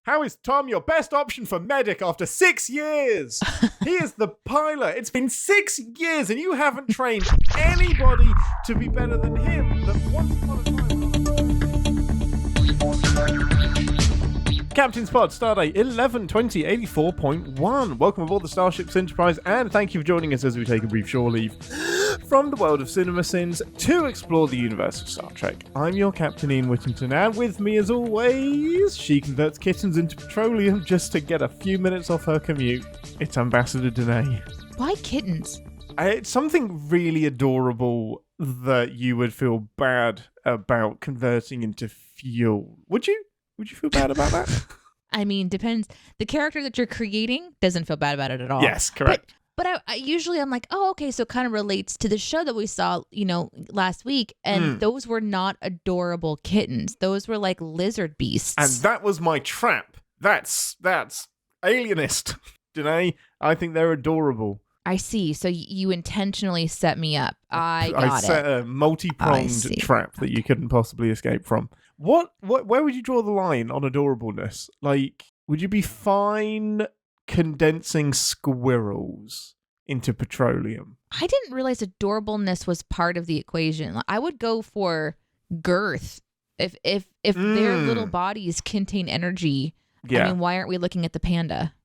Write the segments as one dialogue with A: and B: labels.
A: How is Tom your best option for medic after 6 years? He is the pilot. It's been 6 years and you haven't trained anybody to be better than him. That once upon a time... Captain's Pod, Stardate 11-20-84.1. Welcome aboard the Starship's Enterprise, and thank you for joining us as we take a brief shore leave from the world of CinemaSins to explore the universe of Star Trek. I'm your Captain Ian Whittington, and with me as always, she converts kittens into petroleum just to get a few minutes off her commute. It's Ambassador Deneé.
B: Why kittens?
A: It's something really adorable that you would feel bad about converting into fuel. Would you? Would you feel bad about that?
B: I mean, depends. The character that you're creating doesn't feel bad about it at all.
A: Yes, correct.
B: But I usually I'm like, oh, okay, so it kind of relates to the show that we saw, last week. And those were not adorable kittens. Those were like lizard beasts.
A: And that was my trap. That's alienist. Deneé, I think they're adorable.
B: I see. So you intentionally set me up. I
A: set a multi-pronged trap that you couldn't possibly escape from. Where would you draw the line on adorableness? Like, would you be fine condensing squirrels into petroleum?
B: I didn't realize adorableness was part of the equation. I would go for girth. If their little bodies contain energy, yeah. I mean, why aren't we looking at the panda?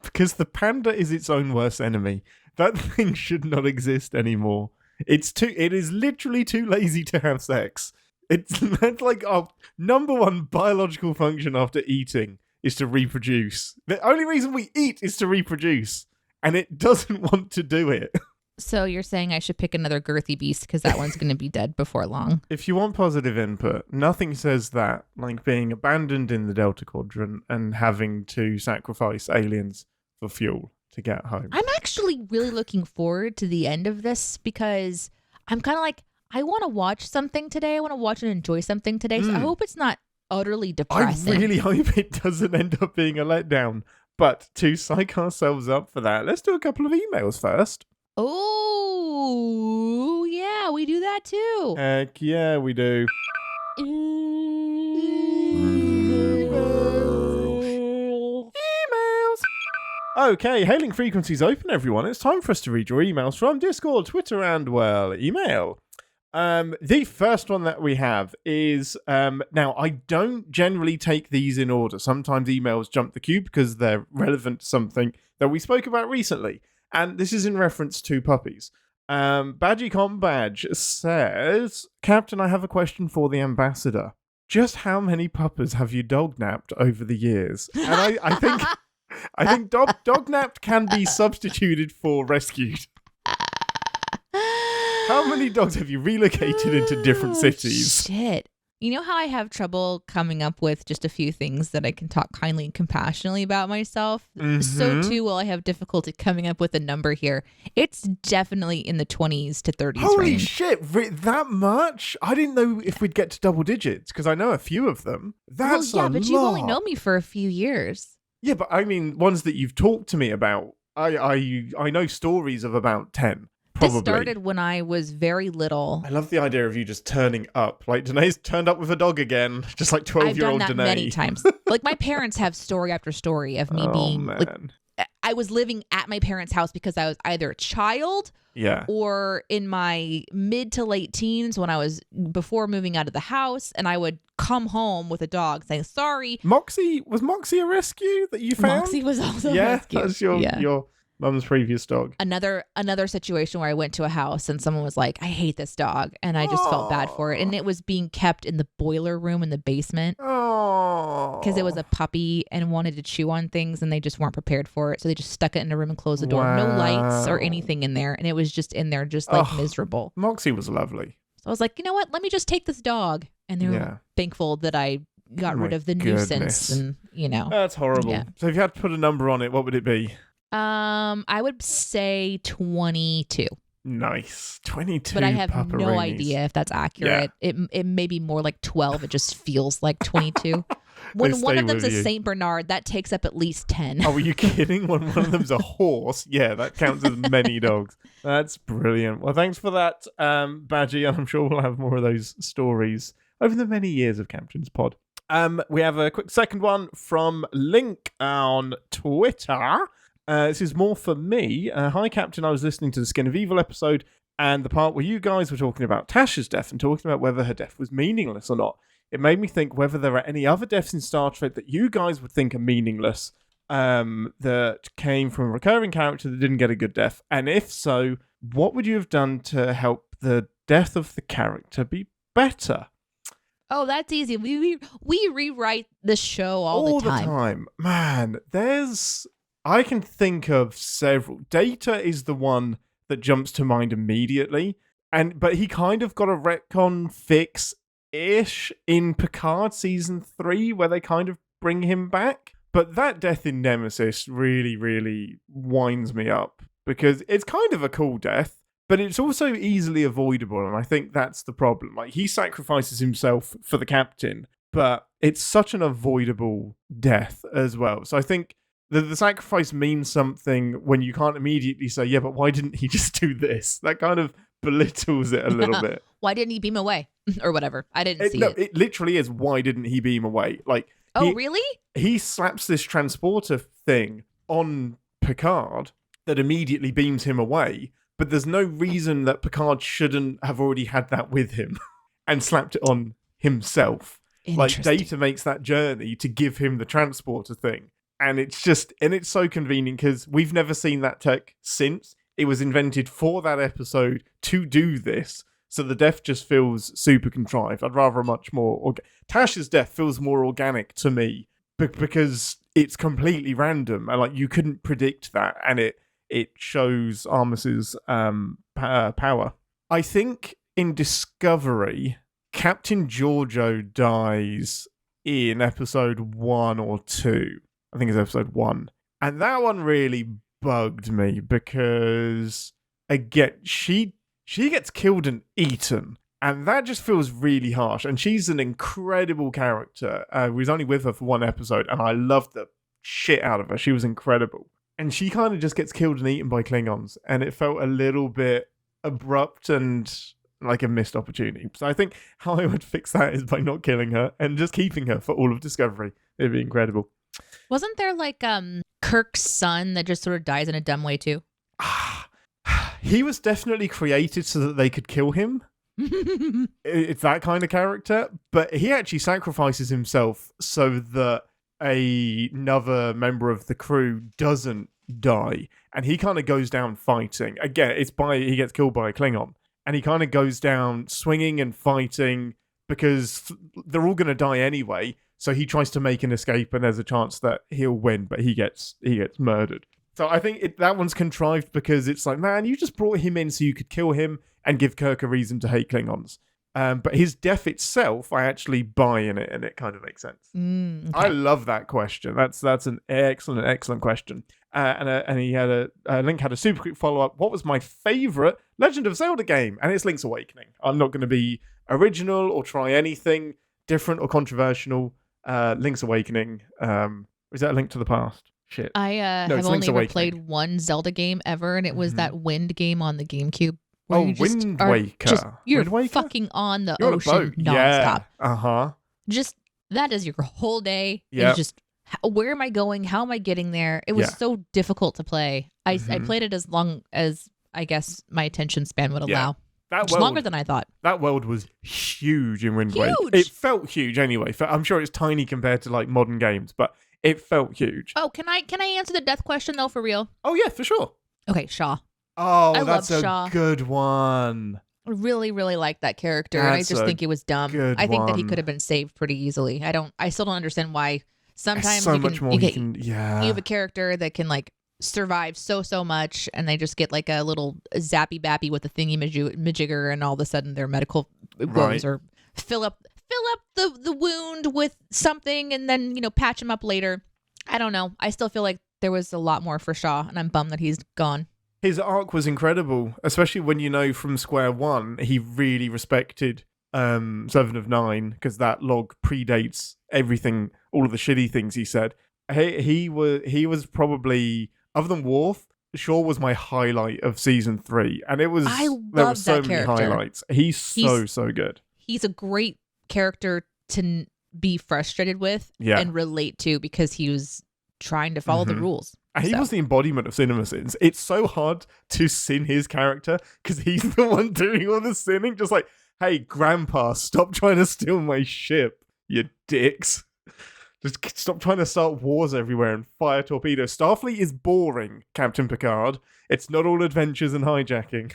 A: Because the panda is its own worst enemy. That thing should not exist anymore. It is literally too lazy to have sex. That's like our number one biological function after eating is to reproduce. The only reason we eat is to reproduce, and it doesn't want to do it.
B: So you're saying I should pick another girthy beast because that one's going to be dead before long?
A: If you want positive input, nothing says that like being abandoned in the Delta Quadrant and having to sacrifice aliens for fuel to get home.
B: I'm actually really looking forward to the end of this because I'm kind of like, I want to watch something today. I want to watch and enjoy something today. So I hope it's not utterly depressing.
A: I really hope it doesn't end up being a letdown. But to psych ourselves up for that, let's do a couple of emails first.
B: Oh, yeah, we do that too.
A: Heck yeah, we do. Emails. Okay, hailing frequencies open, everyone. It's time for us to read your emails from Discord, Twitter, and, well, email. The first one that we have is, now I don't generally take these in order. Sometimes emails jump the queue because they're relevant to something that we spoke about recently. And this is in reference to puppies. Badgycom Badge says, Captain, I have a question for the ambassador. Just how many puppers have you dog-napped over the years? And I think dog-napped can be substituted for rescued. How many dogs have you relocated into different cities?
B: Shit. You know how I have trouble coming up with just a few things that I can talk kindly and compassionately about myself? Mm-hmm. So too will I have difficulty coming up with a number here. It's definitely in the 20s to 30s
A: Holy
B: range.
A: Shit, that much? I didn't know if we'd get to double digits because I know a few of them. That's
B: but you've only known me for a few years.
A: Yeah, but I mean, ones that you've talked to me about, I know stories of about 10. Probably.
B: This started when I was very little.
A: I love the idea of you just turning up. Like, Deneé's turned up with a dog again. Just like 12-year-old Deneé.
B: I've done that many times. Like, my parents have story after story of me being...
A: Man.
B: Like, I was living at my parents' house because I was either a child or in my mid to late teens when I was before moving out of the house, and I would come home with a dog saying, sorry.
A: Was Moxie a rescue that you found?
B: Moxie was also a rescue.
A: That's your Mum's previous dog.
B: Another situation where I went to a house and someone was like, I hate this dog. And I just felt bad for it. And it was being kept in the boiler room in the basement. Because it was a puppy and wanted to chew on things and they just weren't prepared for it. So they just stuck it in a room and closed the door. Wow. No lights or anything in there. And it was just in there just like miserable.
A: Moxie was lovely.
B: So I was like, you know what? Let me just take this dog. And they were thankful that I got rid of the nuisance. And,
A: That's horrible. Yeah. So if you had to put a number on it, what would it be?
B: I would say 22.
A: Nice. 22.
B: But I have no idea if that's accurate. Yeah. It may be more like 12. It just feels like 22. When one of them's a Saint Bernard, that takes up at least 10.
A: Oh, are you kidding? When one of them's a horse, yeah, that counts as many dogs. That's brilliant. Well, thanks for that, Badgie, and I'm sure we'll have more of those stories over the many years of Captain's Pod. We have a quick second one from Link on Twitter. This is more for me. Hi, Captain. I was listening to the Skin of Evil episode and the part where you guys were talking about Tasha's death and talking about whether her death was meaningless or not. It made me think whether there are any other deaths in Star Trek that you guys would think are meaningless, that came from a recurring character that didn't get a good death. And if so, what would you have done to help the death of the character be better?
B: Oh, that's easy. We rewrite the show all the time.
A: Man, I can think of several. Data is the one that jumps to mind immediately. But he kind of got a retcon fix-ish in Picard season 3 where they kind of bring him back. But that death in Nemesis really, really winds me up because it's kind of a cool death, but it's also easily avoidable. And I think that's the problem. Like, he sacrifices himself for the captain, but it's such an avoidable death as well. So I think the sacrifice means something when you can't immediately say, yeah, but why didn't he just do this? That kind of belittles it a little bit.
B: Why didn't he beam away? Or whatever. I didn't see it.
A: It literally is, why didn't he beam away? Like,
B: really?
A: He slaps this transporter thing on Picard that immediately beams him away, but there's no reason that Picard shouldn't have already had that with him and slapped it on himself. Like, Data makes that journey to give him the transporter thing. And it's so convenient because we've never seen that tech since. It was invented for that episode to do this. So the death just feels super contrived. I'd rather a much more... Tasha's death feels more organic to me because it's completely random. And like, you couldn't predict that. And it shows Armis's power. I think in Discovery, Captain Giorgio dies in episode 1 or 2. I think it's episode 1. And that one really bugged me because, again, she gets killed and eaten. And that just feels really harsh. And she's an incredible character. We was only with her for 1 episode, and I loved the shit out of her. She was incredible. And she kind of just gets killed and eaten by Klingons. And it felt a little bit abrupt and like a missed opportunity. So I think how I would fix that is by not killing her and just keeping her for all of Discovery. It'd be incredible.
B: Wasn't there like Kirk's son that just sort of dies in a dumb way too?
A: He was definitely created so that they could kill him. It's that kind of character, but he actually sacrifices himself so that another member of the crew doesn't die, and he kind of goes down fighting. Again, he gets killed by a Klingon, and he kind of goes down swinging and fighting because they're all going to die anyway. So he tries to make an escape, and there's a chance that he'll win, but he gets murdered. So I think that one's contrived because it's like, man, you just brought him in so you could kill him and give Kirk a reason to hate Klingons. But his death itself, I actually buy in it, and it kind of makes sense.
B: Okay.
A: I love that question. That's an excellent question. And he had Link had a super quick follow up. What was my favorite Legend of Zelda game? And it's Link's Awakening. I'm not going to be original or try anything different or controversial. Link's Awakening. Is that A Link to the Past? Shit.
B: I have only ever played one Zelda game ever, and it was that wind game on the GameCube.
A: Wind Waker.
B: You're
A: Wind Waker?
B: fucking on the
A: You're
B: ocean
A: on a boat.
B: nonstop.
A: Yeah.
B: Just, that is your whole day.
A: Yeah.
B: It's just, where am I going? How am I getting there? It was so difficult to play. I played it as long as, I guess, my attention span would allow. It's longer than I thought.
A: That world was huge in Wind Waker. It felt huge anyway. I'm sure it's tiny compared to like modern games, but it felt huge.
B: Oh, can I answer the death question though, for real?
A: Oh yeah, for sure.
B: Okay, Shaw.
A: Oh, that's a good one.
B: I really, really like that character, and I just think it was dumb. I think that he could have been saved pretty easily. I still don't understand why sometimes you have a character that can like survive so much, and they just get like a little zappy bappy with a thingy majigger, and all of a sudden their medical woes or fill up the wound with something, and then patch him up later. I don't know. I still feel like there was a lot more for Shaw, and I'm bummed that he's gone.
A: His arc was incredible, especially when from Square One he really respected 7 of 9 because that log predates everything, all of the shitty things he said. He was probably, other than Worf, Shaw was my highlight of season 3, and there were so many highlights. He's so good.
B: He's a great character to be frustrated with and relate to because he was trying to follow the rules.
A: He was the embodiment of CinemaSins. It's so hard to sin his character because he's the one doing all the sinning. Just like, hey, Grandpa, stop trying to steal my ship, you dicks. Just stop trying to start wars everywhere and fire torpedoes. Starfleet is boring, Captain Picard. It's not all adventures and hijacking.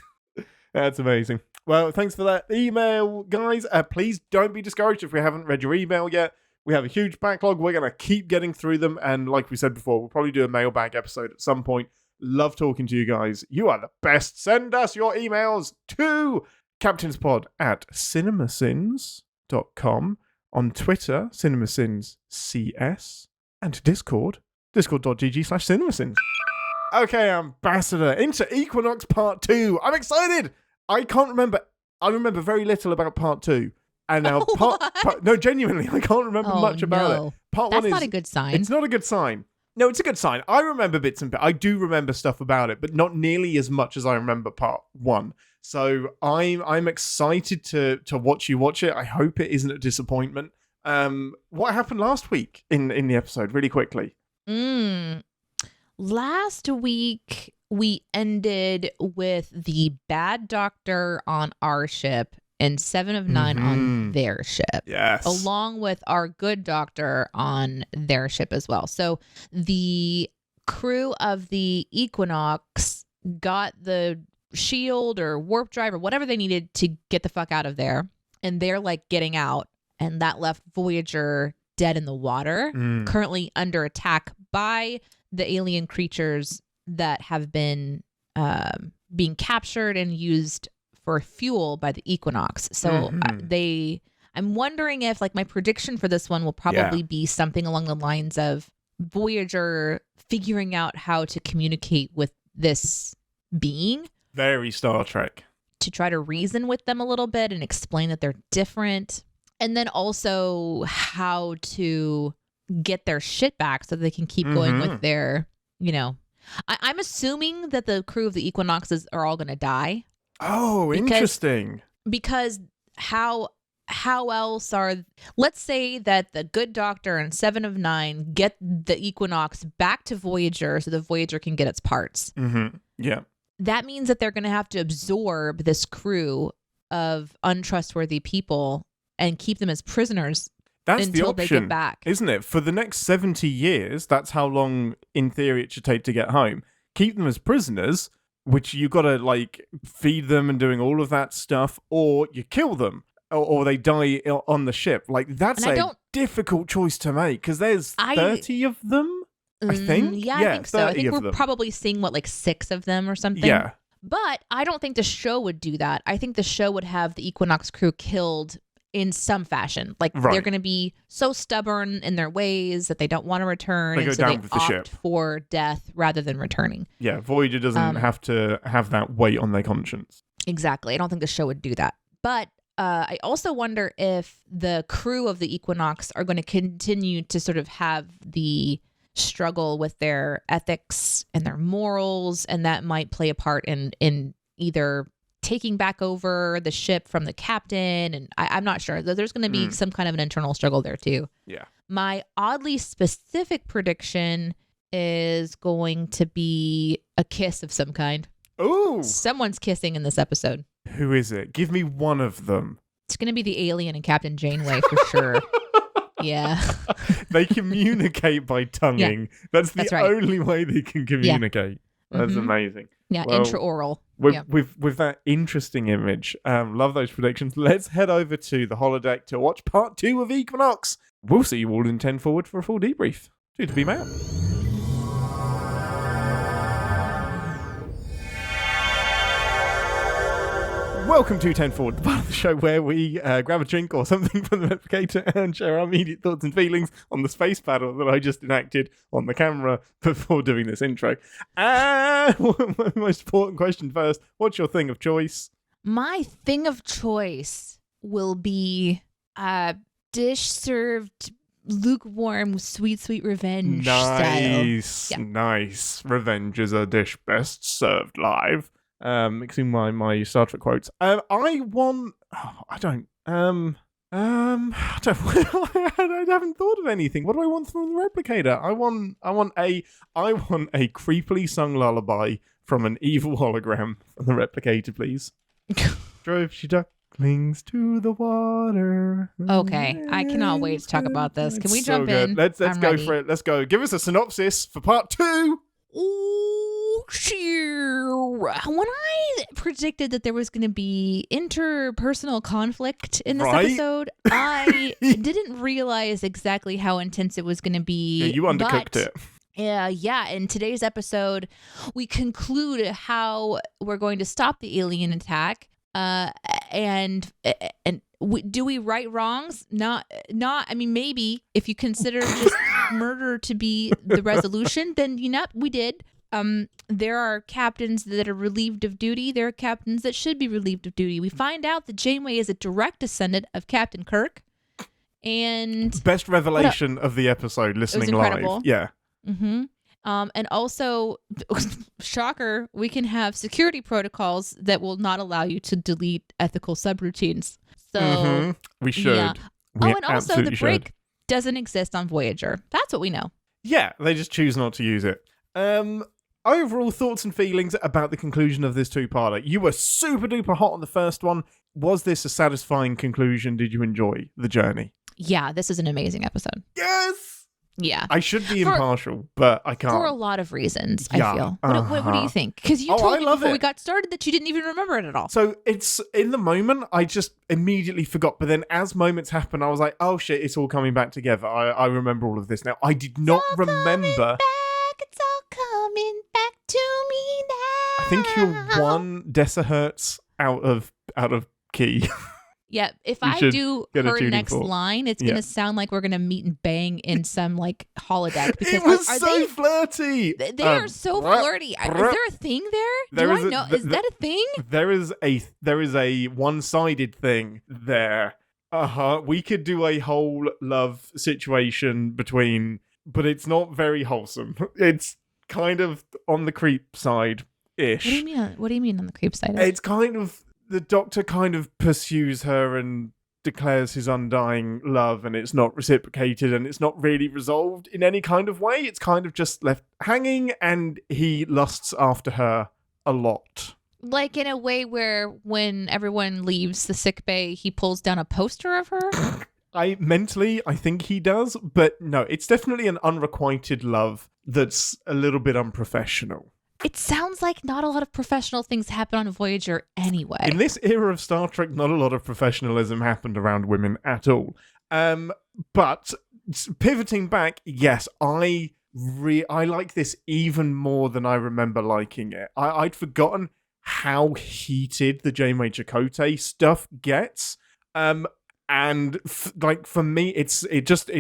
A: That's amazing. Well, thanks for that email, guys. Please don't be discouraged if we haven't read your email yet. We have a huge backlog. We're going to keep getting through them. And like we said before, we'll probably do a mailbag episode at some point. Love talking to you guys. You are the best. Send us your emails to captainsPod@cinemasins.com. On Twitter, CinemaSinsCS. And Discord, discord.gg/CinemaSins. Okay, Ambassador, into Equinox Part 2. I'm excited! I remember very little about Part 2. And now no, genuinely, I can't remember much about it. Part
B: That's
A: 1 is
B: not a good sign.
A: It's not a good sign. No, it's a good sign. I remember bits and bits. I do remember stuff about it, but not nearly as much as I remember Part 1. So I'm excited to watch you watch it. I hope it isn't a disappointment. What happened last week in the episode, really quickly?
B: Last week we ended with the bad doctor on our ship and 7 of 9 on their ship.
A: Yes.
B: Along with our good doctor on their ship as well. So the crew of the Equinox got the shield or warp drive or whatever they needed to get the fuck out of there. And they're like getting out. And that left Voyager dead in the water, currently under attack by the alien creatures that have been being captured and used for fuel by the Equinox. So I'm wondering if like my prediction for this one will probably be something along the lines of Voyager figuring out how to communicate with this being.
A: Very Star Trek.
B: To try to reason with them a little bit and explain that they're different. And then also how to get their shit back so they can keep going with their, I'm assuming that the crew of the Equinoxes are all going to die.
A: Oh, interesting.
B: Because how else let's say that the good doctor and 7 of 9 get the Equinox back to Voyager so the Voyager can get its parts.
A: Yeah.
B: That means that they're going to have to absorb this crew of untrustworthy people and keep them as prisoners until they get back.
A: Isn't it? For the next 70 years, that's how long, in theory, it should take to get home. Keep them as prisoners, which you got to, like, feed them and doing all of that stuff, or you kill them, or they die on the ship. Like, that's a difficult choice to make, because there's 30 of them, I think.
B: Yeah, I think so. I think we're probably seeing, 6 of them or something?
A: Yeah.
B: But I don't think the show would do that. I think the show would have the Equinox crew killed in some fashion. They're going to be so stubborn in their ways that they don't want to return.
A: They go down with the ship
B: for death rather than returning.
A: Yeah, Voyager doesn't have to have that weight on their conscience.
B: Exactly. I don't think the show would do that. But I also wonder if the crew of the Equinox are going to continue to sort of have the struggle with their ethics and their morals, and that might play a part in either taking back over the ship from the captain, and I'm not sure. There's going to be some kind of an internal struggle there too.
A: Yeah.
B: My oddly specific prediction is going to be a kiss of some kind.
A: Ooh.
B: Someone's kissing in this episode.
A: Who is it? Give me one of them.
B: It's going to be the alien and Captain Janeway for sure. Yeah.
A: They communicate by tonguing. Yeah, that's the only way they can communicate. Yeah. That's amazing.
B: Yeah, well, intraoral.
A: With that interesting image, love those predictions. Let's head over to the holodeck to watch part 2 of Equinox. We'll see you all in 10 Forward for a full debrief. Due to be out. Welcome to 10 Forward, the part of the show where we grab a drink or something from the replicator and share our immediate thoughts and feelings on the space battle that I just enacted on the camera before doing this intro. Most important question first, what's your thing of choice?
B: My thing of choice will be a dish served lukewarm, sweet, sweet revenge style.
A: Nice. Revenge is a dish best served live. Mixing my Star Trek quotes. I want... I don't... I haven't thought of anything. What do I want from the replicator? I want a creepily sung lullaby from an evil hologram from the replicator, please. Drove she ducklings to the water.
B: Okay, I cannot wait to talk about this. Can we jump in?
A: Let's go for it. Let's go. Give us a synopsis for part 2.
B: Ooh, when I predicted that there was going to be interpersonal conflict in this episode, I didn't realize exactly how intense it was going to be.
A: Yeah, you undercooked it.
B: Yeah. In today's episode, we conclude how we're going to stop the alien attack. Do we right wrongs? Not. I mean, maybe if you consider just murder to be the resolution, then we did. There are captains that are relieved of duty. There are captains that should be relieved of duty. We find out that Janeway is a direct descendant of Captain Kirk, and
A: best revelation of the episode. Listening live, yeah.
B: Mm-hmm. And also, shocker, we can have security protocols that will not allow you to delete ethical subroutines. So
A: we should.
B: Yeah. And also the break doesn't exist on Voyager. That's what we know.
A: Yeah, they just choose not to use it. Overall thoughts and feelings about the conclusion of this 2-parter. You were super duper hot on the first one. Was this a satisfying conclusion? Did you enjoy the journey?
B: Yeah, this is an amazing episode.
A: Yes!
B: Yeah.
A: I should be impartial, but I can't.
B: For a lot of reasons, I feel. What do you think? Because you told me before we got started that you didn't even remember it at all.
A: So it's in the moment, I just immediately forgot. But then as moments happen, I was like, oh shit, it's all coming back together. I remember all of this now. I did not remember.
B: It's all coming back to me now.
A: I think you're 1 decihertz out of key.
B: Yeah, if I do her next line, it's going to sound like we're going to meet and bang in some holodeck. Because
A: it was so flirty.
B: They are so flirty. Is there a thing there? Is that a thing?
A: There is a one-sided thing there. We could do a whole love situation between, but it's not very wholesome. It's kind of on the creep side-ish.
B: What do you mean on the creep side?
A: It's kind of... The Doctor kind of pursues her and declares his undying love, and it's not reciprocated, and it's not really resolved in any kind of way. It's kind of just left hanging, and he lusts after her a lot.
B: Like in a way where when everyone leaves the sickbay, he pulls down a poster of her?
A: I think he does, but no, it's definitely an unrequited love that's a little bit unprofessional.
B: It sounds like not a lot of professional things happen on Voyager anyway.
A: In this era of Star Trek, not a lot of professionalism happened around women at all. But pivoting back, yes, I like this even more than I remember liking it. I'd forgotten how heated the Janeway Chakotay stuff gets. And for me, it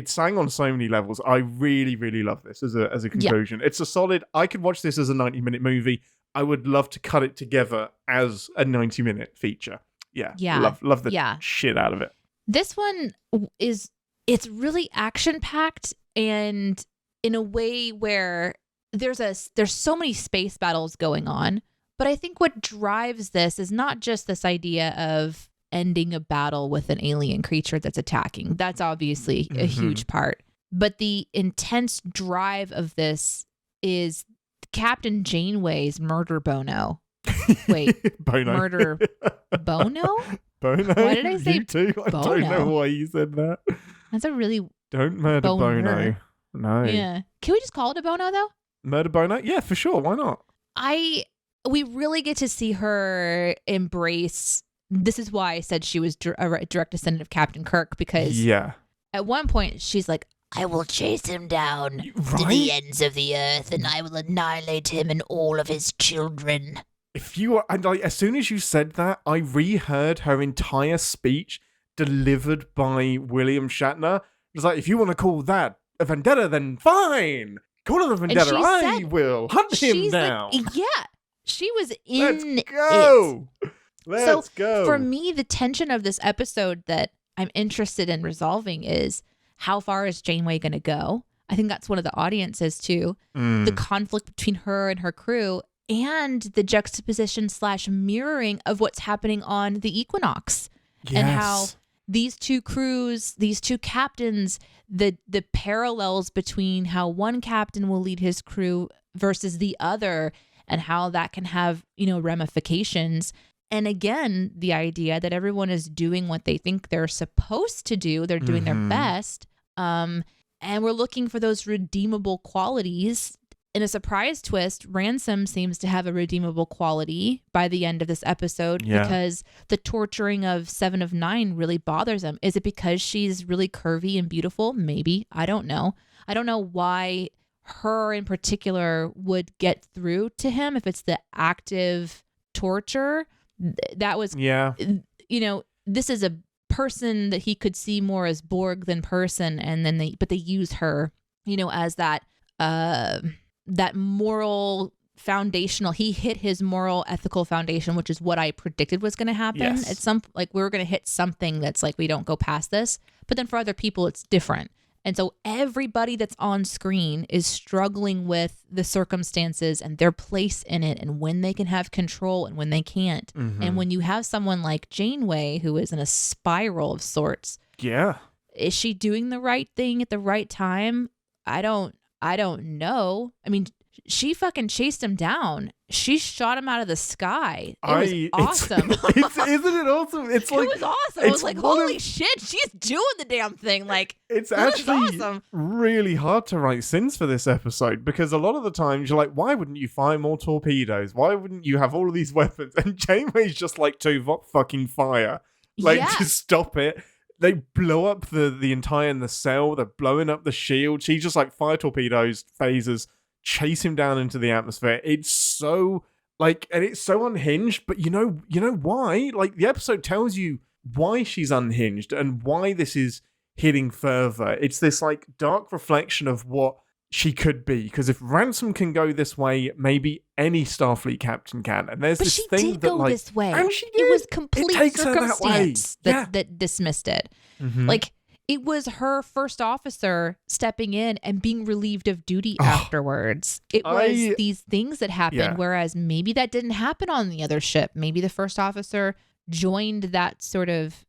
A: sang on so many levels. I really, really love this as a conclusion. Yeah. It's a solid. I could watch this as a 90-minute movie. I would love to cut it together as a 90-minute feature. Yeah. Love the shit out of it.
B: This one it's really action packed, and in a way where there's so many space battles going on. But I think what drives this is not just this idea of ending a battle with an alien creature that's attacking. That's obviously a huge part. But the intense drive of this is Captain Janeway's murder bono. Wait,
A: Bono.
B: Murder Bono?
A: Bono?
B: Why did I say
A: you too? I
B: Bono?
A: don't know why you said that.
B: That's a really...
A: Don't murder Bono. No.
B: Yeah. Can we just call it a Bono, though?
A: Murder Bono? Yeah, for sure. Why not?
B: We really get to see her embrace... This is why I said she was a direct descendant of Captain Kirk, because at one point she's like, I will chase him down to the ends of the earth, and I will annihilate him and all of his children.
A: As soon as you said that, I reheard her entire speech delivered by William Shatner. It was like, if you want to call that a vendetta, then fine. Call it a vendetta. I will hunt him down.
B: She was in
A: Let's go. Let's go.
B: For me, the tension of this episode that I'm interested in resolving is, how far is Janeway going to go? I think that's one of the audiences too. The conflict between her and her crew, and the juxtaposition / mirroring of what's happening on the Equinox. Yes. And how these two crews, these two captains, the parallels between how one captain will lead his crew versus the other, and how that can have, ramifications. And again, the idea that everyone is doing what they think they're supposed to do. They're doing their best. And we're looking for those redeemable qualities. In a surprise twist, Ransom seems to have a redeemable quality by the end of this episode because the torturing of 7 of 9 really bothers him. Is it because she's really curvy and beautiful? Maybe. I don't know. I don't know why her in particular would get through to him if it's the active torture. That was, this is a person that he could see more as Borg than person. And then they use her, as that moral foundational, he hit his moral ethical foundation, which is what I predicted was going to happen. It's we were going to hit something that's like, we don't go past this, but then for other people, it's different. And so everybody that's on screen is struggling with the circumstances and their place in it and when they can have control and when they can't. And when you have someone like Janeway, who is in a spiral of sorts. Yeah. Is she doing the right thing at the right time? I don't know. I mean, she fucking chased him down. She shot him out of the sky. It was awesome.
A: Isn't it awesome? It
B: was awesome. I was like, holy shit, she's doing the damn thing. Like,
A: it's actually awesome. Really hard to write sins for this episode because a lot of the times you're like, why wouldn't you fire more torpedoes? Why wouldn't you have all of these weapons? And Janeway's just like, to fucking fire. To stop it. They blow up the entire nacelle. They're blowing up the shield. She just like fire torpedoes, phasers, chase him down into the atmosphere. It's so and it's so unhinged, but you know why? Like, the episode tells you why she's unhinged and why this is hitting further. It's this like dark reflection of what she could be. Because if Ransom can go this way, maybe any Starfleet captain can. And there's this thing that
B: go this way. And she did. It was complete circumstance that dismissed it. Like, it was her first officer stepping in and being relieved of duty afterwards. It was these things that happened, whereas maybe that didn't happen on the other ship. Maybe the first officer joined that sort of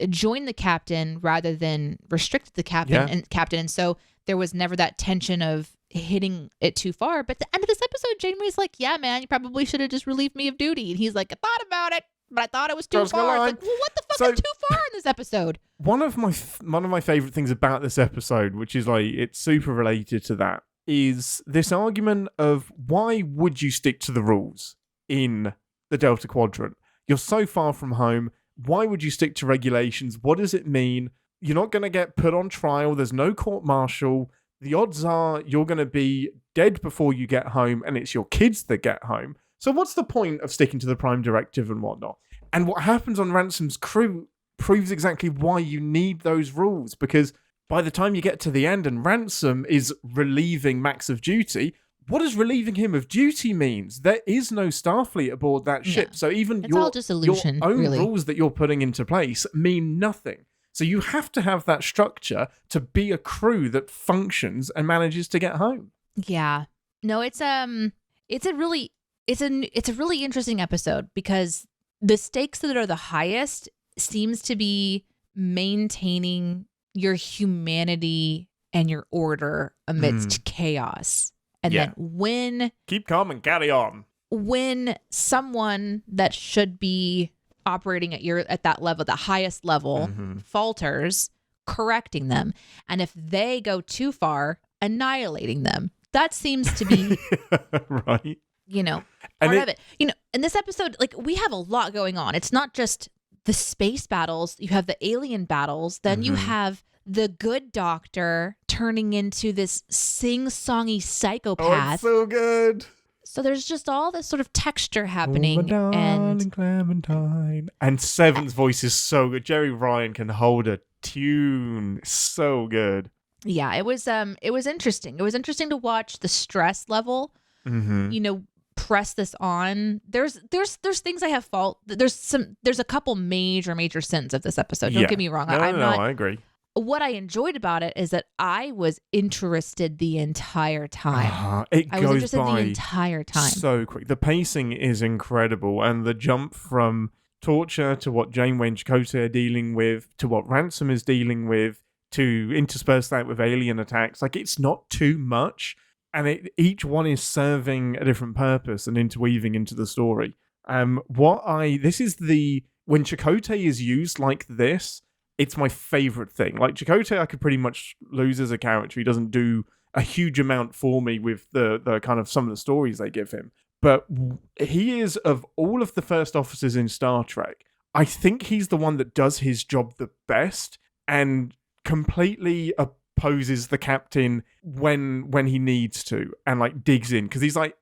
B: joined the captain rather than restricted the captain. And so there was never that tension of hitting it too far. But at the end of this episode, Janeway's like, yeah, man, you probably should have just relieved me of duty. And he's like, I thought about it, but I thought it was too far. It's like, well, what the fuck is too far in this episode?
A: One of my favorite things about this episode, which is like, it's super related to that, is this argument of why would you stick to the rules in the Delta Quadrant? You're so far from home. Why would you stick to regulations? What does it mean? You're not going to get put on trial. There's no court-martial. The odds are you're going to be dead before you get home, and it's your kids that get home. So what's the point of sticking to the Prime Directive and whatnot? And what happens on Ransom's crew proves exactly why you need those rules, because by the time you get to the end and Ransom is relieving Max of duty, what does relieving him of duty means? There is no Starfleet aboard that ship. So even
B: all just illusion,
A: your own
B: really.
A: Rules that you're putting into place mean nothing. So you have to have that structure to be a crew that functions and manages to get home.
B: Yeah. No, it's a really interesting episode because the stakes that are the highest seems to be maintaining your humanity and your order amidst chaos. And then when...
A: Keep calm and carry on.
B: When someone that should be operating at that level, the highest level, falters, correcting them. And if they go too far, annihilating them. That seems to be...
A: right.
B: Part of it. In this episode, like, we have a lot going on. It's not just the space battles. You have the alien battles. Then you have the good doctor turning into this sing-songy psychopath.
A: Oh, it's so good.
B: So there's just all this sort of texture happening.
A: And Clementine. And Seven's voice is so good. Jerry Ryan can hold a tune. So good.
B: Yeah, it was interesting. It was interesting to watch the stress level. Press this on. There's things I have fault. There's a couple major sins of this episode. Don't get me wrong.
A: I agree.
B: What I enjoyed about it is that I was interested the entire time.
A: I was interested
B: the entire time.
A: So quick. The pacing is incredible, and the jump from torture, to what Janeway and Chakotay are dealing with, to what Ransom is dealing with, to intersperse that with alien attacks. Like, it's not too much, and each one is serving a different purpose and interweaving into the story. When Chakotay is used like this, it's my favorite thing. Like, Chakotay I could pretty much lose as a character. He doesn't do a huge amount for me with the kind of some of the stories they give him. But he is, of all of the first officers in Star Trek, I think he's the one that does his job the best and completely opposes the captain when he needs to, and like digs in, because he's like,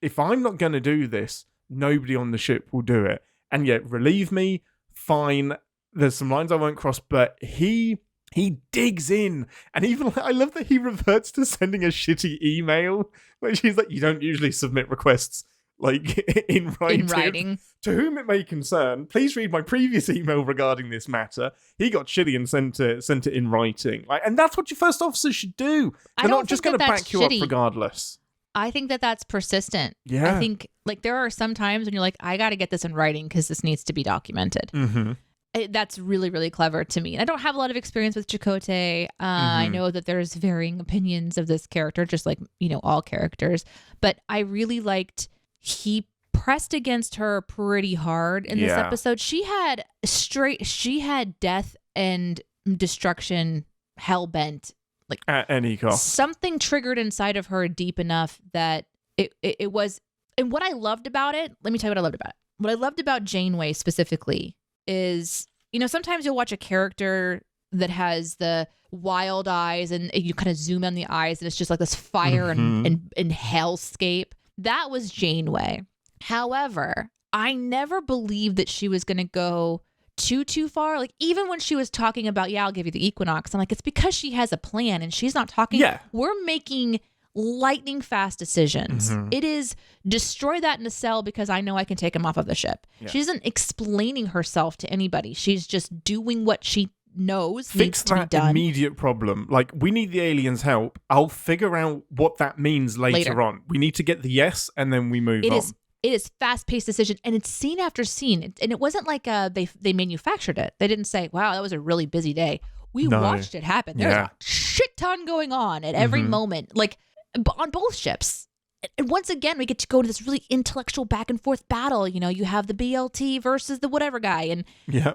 A: if I'm not going to do this, nobody on the ship will do it. And yet, relieve me, fine. There's some lines I won't cross, but he digs in. And even, I love that he reverts to sending a shitty email where she's like, you don't usually submit requests like in writing. To whom it may concern, please read my previous email regarding this matter. He got shitty and sent it in writing. Like, and that's what your first officers should do. They're not just going to back you up regardless.
B: I think that's persistent.
A: Yeah.
B: I think like there are some times when you're like, I got to get this in writing because this needs to be documented.
A: Mm-hmm.
B: That's really, really clever to me. And I don't have a lot of experience with Chakotay. I know that there's varying opinions of this character, just like, all characters. But I really liked he pressed against her pretty hard in this episode. She had death and destruction hell-bent. Like
A: at any cost.
B: Something triggered inside of her deep enough that it was. And what I loved about it, let me tell you what I loved about it. What I loved about Janeway specifically is, sometimes you'll watch a character that has the wild eyes and you kind of zoom on the eyes and it's just like this fire and hellscape. That was Janeway. However, I never believed that she was going to go too far. Like, even when she was talking about, I'll give you the Equinox, I'm like, it's because she has a plan and she's not talking.
A: Yeah.
B: We're making lightning fast decisions. It is destroy that nacelle because I know I can take him off of the ship. Yeah. She isn't explaining herself to anybody. She's just doing what she knows needs to be done. Fix that
A: immediate problem. Like, we need the aliens' help. I'll figure out what that means later on. We need to get the yes, and then we move on.
B: It is fast-paced decision, and it's scene after scene. And it wasn't like they manufactured it. They didn't say, wow, that was a really busy day. We watched it happen. There's a shit ton going on at every moment, like on both ships. And once again, we get to go to this really intellectual back and forth battle. You have the BLT versus the whatever guy. And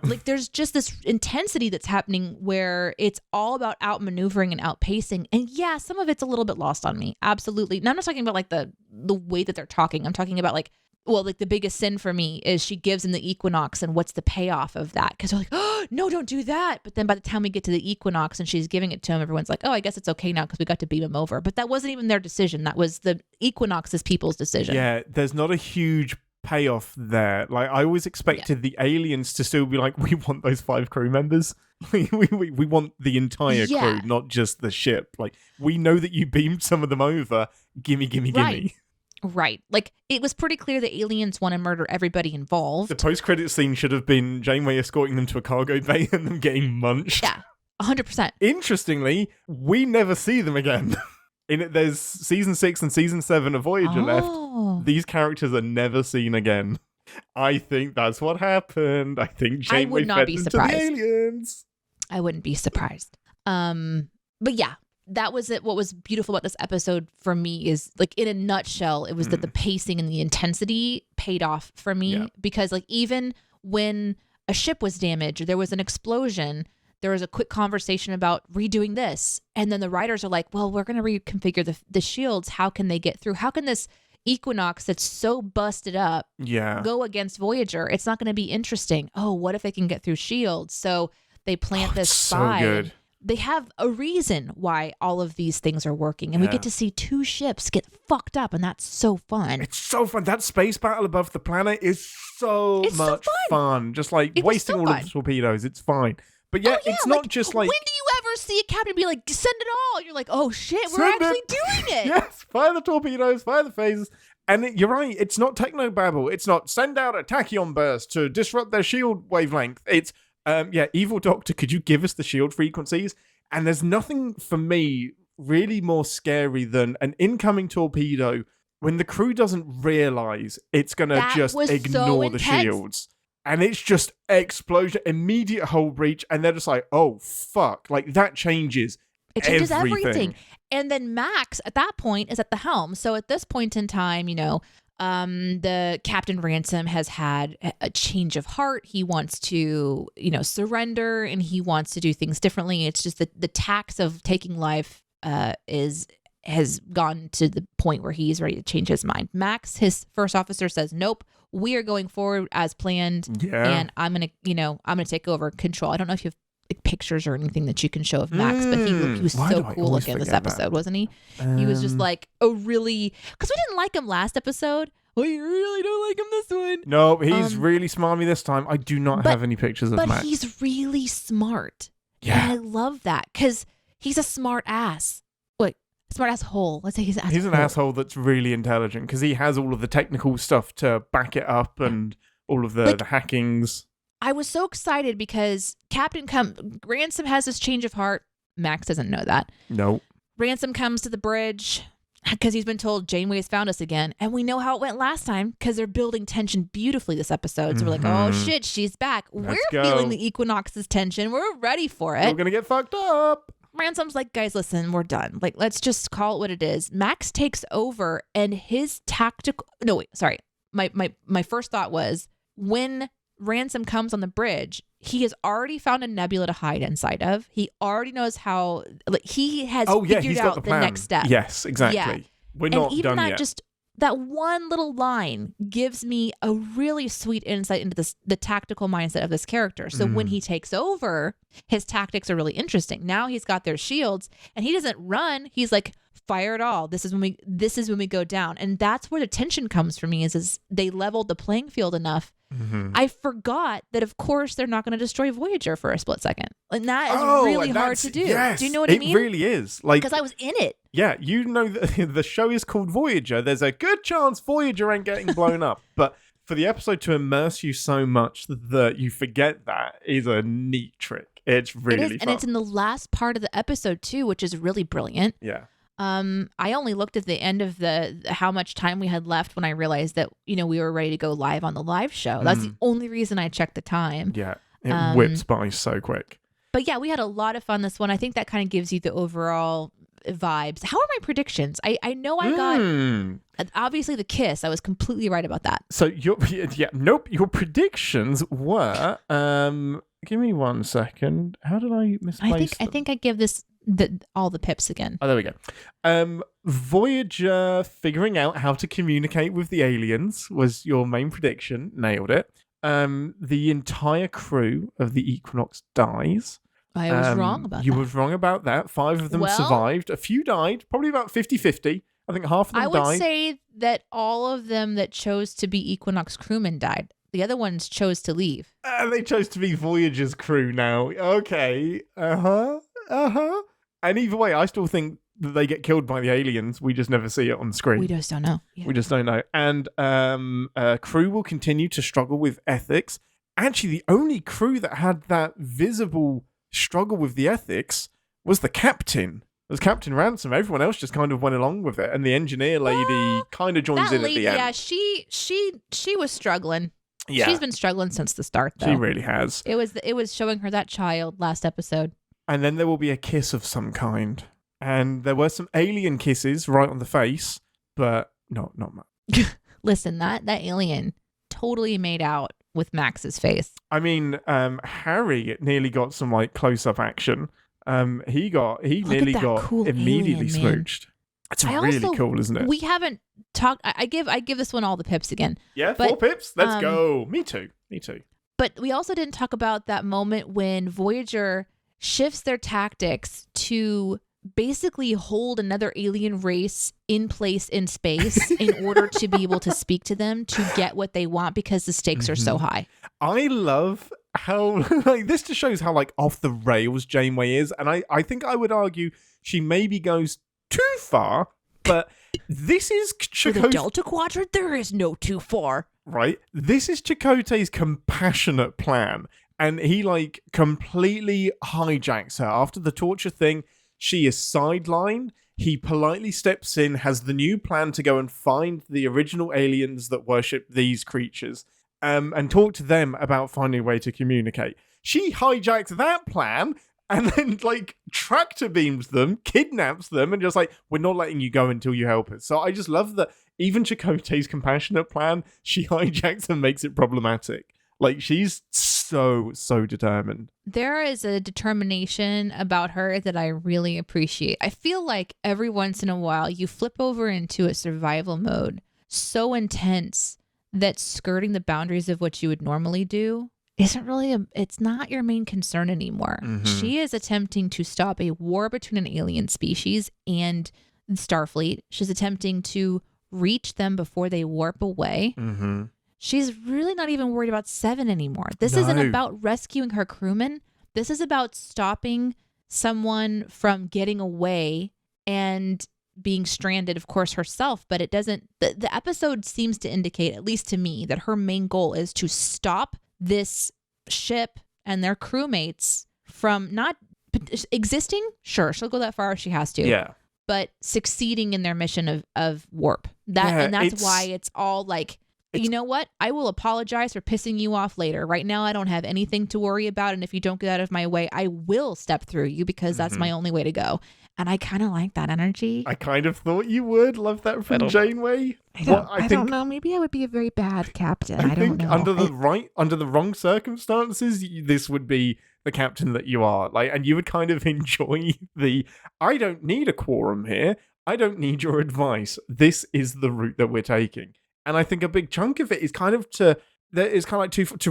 B: like, there's just this intensity that's happening where it's all about outmaneuvering and outpacing. And some of it's a little bit lost on me. Absolutely. And I'm not talking about like the way that they're talking. I'm talking about like the biggest sin for me is she gives him the Equinox and what's the payoff of that? Because they're like, oh, no, don't do that. But then by the time we get to the Equinox and she's giving it to him, everyone's like, oh, I guess it's okay now because we got to beam him over. But that wasn't even their decision. That was the Equinox's people's decision.
A: Yeah, there's not a huge payoff there. Like, I always expected the aliens to still be like, we want those 5 crew members. we want the entire crew, not just the ship. Like, we know that you beamed some of them over. Gimme.
B: Right. Like, it was pretty clear the aliens want to murder everybody involved. The
A: post-credit scene should have been Janeway escorting them to a cargo bay and them getting munched.
B: Yeah, 100%.
A: Interestingly, we never see them again. There's season 6 and season 7 of Voyager left. These characters are never seen again. I think that's what happened. I think Janeway fed them to the aliens.
B: I wouldn't be surprised. But yeah. That was it. What was beautiful about this episode for me is, like, in a nutshell, it was that the pacing and the intensity paid off for me because, like, even when a ship was damaged or there was an explosion, there was a quick conversation about redoing this. And then the writers are like, well, we're going to reconfigure the shields. How can they get through? How can this Equinox that's so busted up go against Voyager? It's not going to be interesting. Oh, what if they can get through shields? So they plant this spy.
A: So good.
B: They have a reason why all of these things are working. And we get to see 2 ships get fucked up. And that's so fun.
A: It's so fun. That space battle above the planet is so much fun. Just like wasting all of the torpedoes. It's fine. But it's not just like...
B: When do you ever see a captain be like, send it all? And you're like, oh shit, we're actually doing it.
A: Yes, fire the torpedoes, fire the phasers. And you're right, it's not technobabble. It's not send out a tachyon burst to disrupt their shield wavelength. It's... Evil Doctor, could you give us the shield frequencies? And there's nothing for me really more scary than an incoming torpedo when the crew doesn't realize it's going to just ignore the shields. and it's just explosion, immediate hull breach, and they're just like, oh, fuck. Like, that changes
B: It changes
A: everything.
B: everything. And then Max, at that point, is at the helm. So at this point in time, the Captain Ransom has had a change of heart. He wants to, surrender, and he wants to do things differently. It's just the tax of taking life has gone to the point where he's ready to change his mind. Max, his first officer, says, nope, we are going forward as planned.
A: Yeah.
B: And I'm gonna take over control. I don't know if you have pictures or anything that you can show of Max, but he was so cool looking this episode, wasn't he? He was just like because we didn't like him last episode. We really don't like him this one.
A: No, he's really smarmy this time. I do not have any pictures of Max.
B: But he's really smart.
A: Yeah.
B: And I love that because he's a smart ass. Smart asshole. Let's say he's an asshole.
A: He's an asshole that's really intelligent because he has all of the technical stuff to back it up and all of the hackings.
B: I was so excited because Ransom has this change of heart. Max doesn't know that.
A: No.
B: Ransom comes to the bridge because he's been told Janeway has found us again. And we know how it went last time because they're building tension beautifully this episode. So we're like, oh shit, she's back. We're feeling the Equinox's tension. We're ready for it.
A: We're going to get fucked up.
B: Ransom's like, guys, listen, we're done. Like, let's just call it what it is. Max takes over and his tactical... No, wait, sorry. My first thought was when Ransom comes on the bridge, he has already found a nebula to hide inside of. He already knows how... he has figured out the next step.
A: Yes, exactly.
B: Yeah.
A: We're not done yet.
B: That one little line gives me a really sweet insight into the tactical mindset of this character. So when he takes over, his tactics are really interesting. Now he's got their shields and he doesn't run. He's like, fire it all. This is when we go down. And that's where the tension comes for me is they leveled the playing field enough. I forgot that, of course, they're not going to destroy Voyager for a split second. And that is really hard to do.
A: Yes,
B: do you know what I mean?
A: It really is.
B: Because I was in it.
A: Yeah, the show is called Voyager. There's a good chance Voyager ain't getting blown up. But for the episode to immerse you so much that you forget that is a neat trick. It's really fun.
B: And it's in the last part of the episode, too, which is really brilliant.
A: Yeah.
B: I only looked at the end of how much time we had left when I realized that, we were ready to go live on the live show. That's the only reason I checked the time.
A: Yeah. It whips by so quick.
B: But yeah, we had a lot of fun this one. I think that kind of gives you the overall vibes. How are my predictions? I know I got obviously the kiss. I was completely right about that.
A: So your predictions were give me 1 second. How did I misplace them?
B: I think I give this all the pips again.
A: Oh, there we go. Voyager figuring out how to communicate with the aliens was your main prediction. Nailed it. The entire crew of the Equinox dies.
B: I was wrong about that.
A: You were wrong about that. 5 of them survived. A few died. Probably about 50-50. I think half of them died.
B: I would say that all of them that chose to be Equinox crewmen died. The other ones chose to leave.
A: They chose to be Voyager's crew now. Okay. And either way, I still think that they get killed by the aliens. We just never see it on screen.
B: We just don't know. Yeah.
A: We just don't know. And crew will continue to struggle with ethics. Actually, the only crew that had that visible struggle with the ethics was the captain. It was Captain Ransom. Everyone else just kind of went along with it. And the engineer lady kind of joins in at the end.
B: Yeah, she was struggling.
A: Yeah.
B: She's been struggling since the start, though.
A: She really has.
B: It was showing her that child last episode.
A: And then there will be a kiss of some kind. And there were some alien kisses right on the face, but not much.
B: Listen, that alien totally made out with Max's face.
A: I mean, Harry nearly got some close-up action. He nearly got
B: cool
A: immediately
B: alien,
A: smooched. It's really cool, isn't it?
B: We haven't talked. I give this one all the pips again.
A: Yeah, 4 pips. Let's go. Me too.
B: But we also didn't talk about that moment when Voyager shifts their tactics to basically hold another alien race in place in space in order to be able to speak to them to get what they want because the stakes are so high.
A: I love how this just shows how off the rails Janeway is, and I think I would argue she maybe goes too far, but this is
B: For the Delta Quadrant, there is no too far.
A: Right? This is Chakotay's compassionate plan, and he completely hijacks her. After the torture thing, she is sidelined. He politely steps in, has the new plan to go and find the original aliens that worship these creatures. and talk to them about finding a way to communicate. She hijacks that plan and then, like, tractor beams them, kidnaps them, and just like, we're not letting you go until you help us. So I just love that even Chakotay's compassionate plan, she hijacks and makes it problematic. Like, she's so determined.
B: There is a determination about her that I really appreciate. I feel like every once in a while you flip over into a survival mode so intense that skirting the boundaries of what you would normally do isn't really it's not your main concern anymore.
A: Mm-hmm.
B: She is attempting to stop a war between an alien species and Starfleet. She's attempting to reach them before they warp away.
A: Mm-hmm.
B: She's really not even worried about Seven anymore. This isn't about rescuing her crewmen. This is about stopping someone from getting away and being stranded, of course, herself. But it doesn't, the episode seems to indicate, at least to me, that her main goal is to stop this ship and their crewmates from not existing. Sure, she'll go that far if she has to.
A: Yeah. But
B: succeeding in their mission of warp. And that's why it's all like, you know what? I will apologize for pissing you off later. Right now, I don't have anything to worry about. And if you don't get out of my way, I will step through you because that's my only way to go. And I kind of like that energy.
A: I kind of thought you would love that from Janeway.
B: I don't know. Maybe I would be a very bad captain. I don't know.
A: Under the wrong circumstances, this would be the captain that you are. Like, and you would kind of enjoy I don't need a quorum here. I don't need your advice. This is the route that we're taking. And I think a big chunk of it is kind of to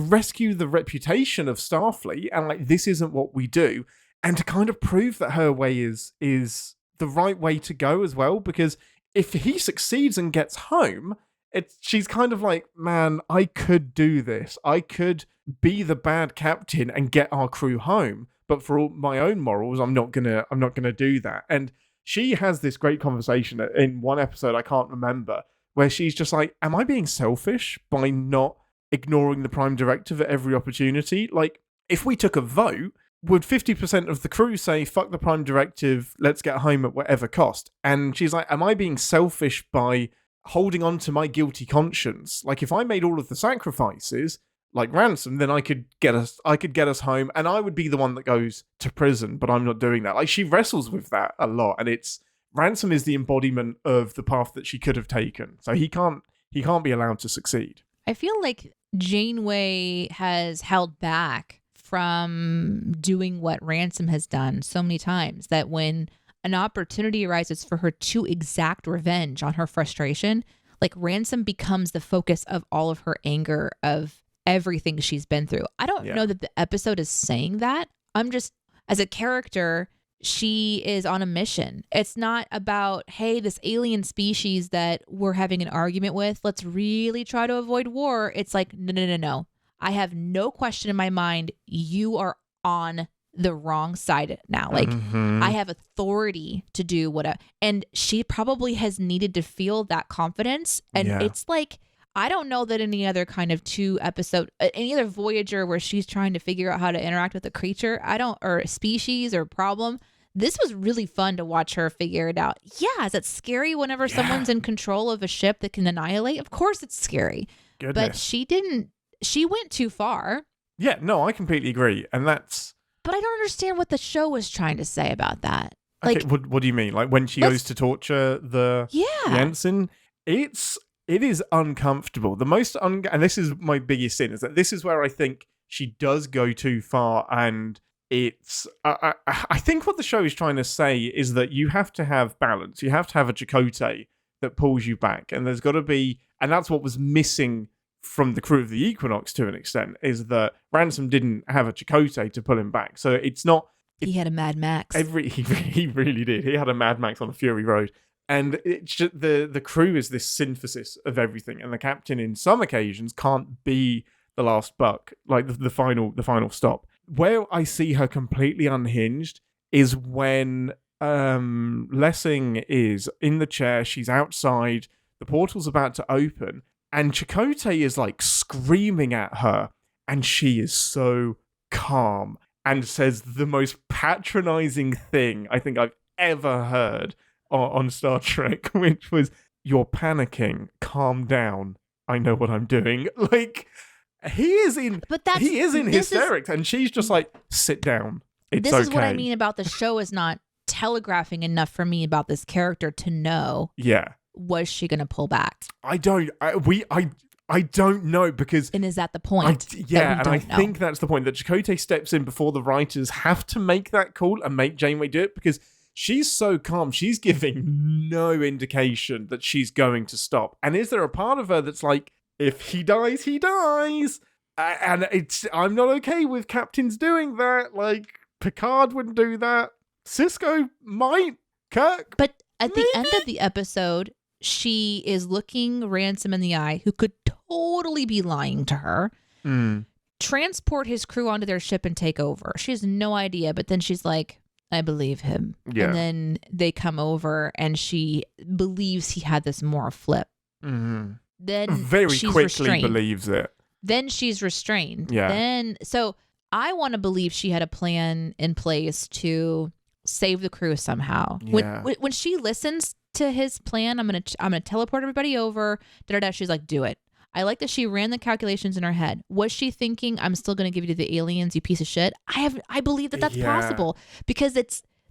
A: rescue the reputation of Starfleet, and like, this isn't what we do, and to kind of prove that her way is the right way to go as well. Because if he succeeds and gets home, she's kind of like, man, I could do this. I could be the bad captain and get our crew home, but for all my own morals, I'm not gonna do that. And she has this great conversation in one episode, I can't remember, where she's just like, am I being selfish by not ignoring the Prime Directive at every opportunity? Like, if we took a vote, would 50% of the crew say, fuck the Prime Directive, let's get home at whatever cost? And she's like, am I being selfish by holding on to my guilty conscience? Like, if I made all of the sacrifices, like Ransom, then I could get us home, and I would be the one that goes to prison, but I'm not doing that. Like, she wrestles with that a lot, and Ransom is the embodiment of the path that she could have taken. So he can't be allowed to succeed.
B: I feel like Janeway has held back from doing what Ransom has done so many times, that when an opportunity arises for her to exact revenge on her frustration, like, Ransom becomes the focus of all of her anger, of everything she's been through. I don't know that the episode is saying that. I'm just, as a character, she is on a mission. It's not about, hey, this alien species that we're having an argument with, let's really try to avoid war. It's like, no. I have no question in my mind. You are on the wrong side now. Like, I have authority to do what and she probably has needed to feel that confidence. And it's like, I don't know that any other kind of any other Voyager where she's trying to figure out how to interact with a creature, or a species or problem. This was really fun to watch her figure it out. Yeah, is it scary whenever someone's in control of a ship that can annihilate? Of course it's scary.
A: Goodness.
B: But she went too far.
A: Yeah, no, I completely agree. And that's...
B: But I don't understand what the show was trying to say about that.
A: Okay, like, what do you mean? Like, when she goes to torture the ensign? It is uncomfortable. The most and this is my biggest sin, is that this is where I think she does go too far, and it's I think what the show is trying to say is that you have to have balance. You have to have a Chakotay that pulls you back, and there's got to be, and that's what was missing from the crew of the Equinox to an extent, is that Ransom didn't have a Chakotay to pull him back. So it's not...
B: He had a Mad Max.
A: He really did. He had a Mad Max on a Fury Road. And it's just, the crew is this synthesis of everything, and the captain in some occasions can't be the last buck, like the final stop. Where I see her completely unhinged is when Lessing is in the chair, she's outside, the portal's about to open, and Chakotay is like screaming at her, and she is so calm and says the most patronizing thing I think I've ever heard on Star Trek, which was, "You're panicking, calm down, I know what I'm doing." Like, He is in
B: this
A: hysterics, and she's just like, sit down. It's
B: this
A: okay.
B: is what I mean about the show is not telegraphing enough for me about this character to know.
A: Yeah.
B: Was she going to pull back?
A: I don't know, because...
B: And is that the point?
A: I think that's the point, that Chakotay steps in before the writers have to make that call and make Janeway do it, because she's so calm. She's giving no indication that she's going to stop. And is there a part of her that's like, if he dies, he dies? And I'm not okay with captains doing that. Like, Picard wouldn't do that. Sisko might. Kirk.
B: But at the end of the episode, she is looking Ransom in the eye, who could totally be lying to her, transport his crew onto their ship and take over. She has no idea, but then she's like, I believe him. Yeah. And then they come over and she believes he had this moral flip. Mm-hmm. Then
A: very
B: she's
A: quickly
B: restrained.
A: Believes it.
B: Then she's restrained.
A: Yeah.
B: So I want to believe she had a plan in place to save the crew somehow.
A: Yeah.
B: When she listens to his plan, I'm gonna teleport everybody over. She's like, do it. I like that she ran the calculations in her head. Was she thinking, I'm still gonna give you to the aliens, you piece of shit? I believe that that's possible, because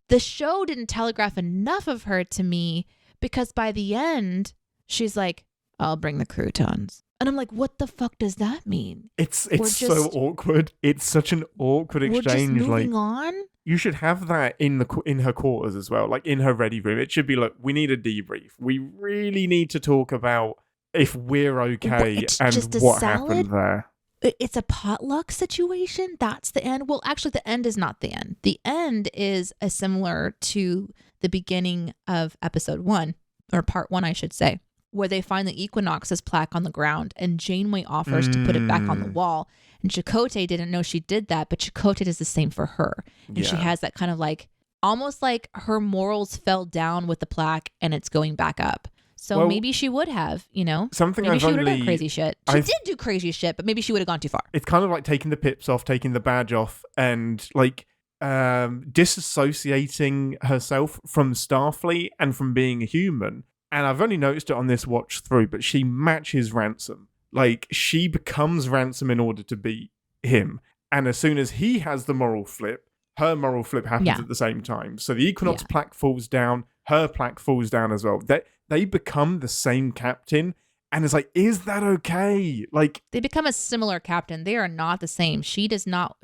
B: the show didn't telegraph enough of her to me, because by the end she's like, I'll bring the croutons. And I'm like, what the fuck does that mean?
A: It's so awkward. It's such an awkward exchange.
B: We're just moving on?
A: You should have that in her quarters as well, like in her ready room. It should be like, we need a debrief. We really need to talk about if we're okay and what happened there.
B: It's a potluck situation. That's the end. Well, actually, the end is not the end. The end is similar to the beginning of episode 1, or part 1, I should say, where they find the Equinox's plaque on the ground, and Janeway offers to put it back on the wall. And Chakotay didn't know she did that, but Chakotay does the same for her. And she has that kind of like, almost like her morals fell down with the plaque and it's going back up. So maybe she would have,
A: something
B: maybe she would have done crazy shit. She did do crazy shit, but maybe she would have gone too far.
A: It's kind of like taking the pips off, taking the badge off, and like disassociating herself from Starfleet and from being a human. And I've only noticed it on this watch through, but she matches Ransom. Like, she becomes Ransom in order to be him. And as soon as he has the moral flip, her moral flip happens at the same time. So the Equinox plaque falls down, her plaque falls down as well. They become the same captain. And it's like, is that okay? Like,
B: they become a similar captain. They are not the same. She does not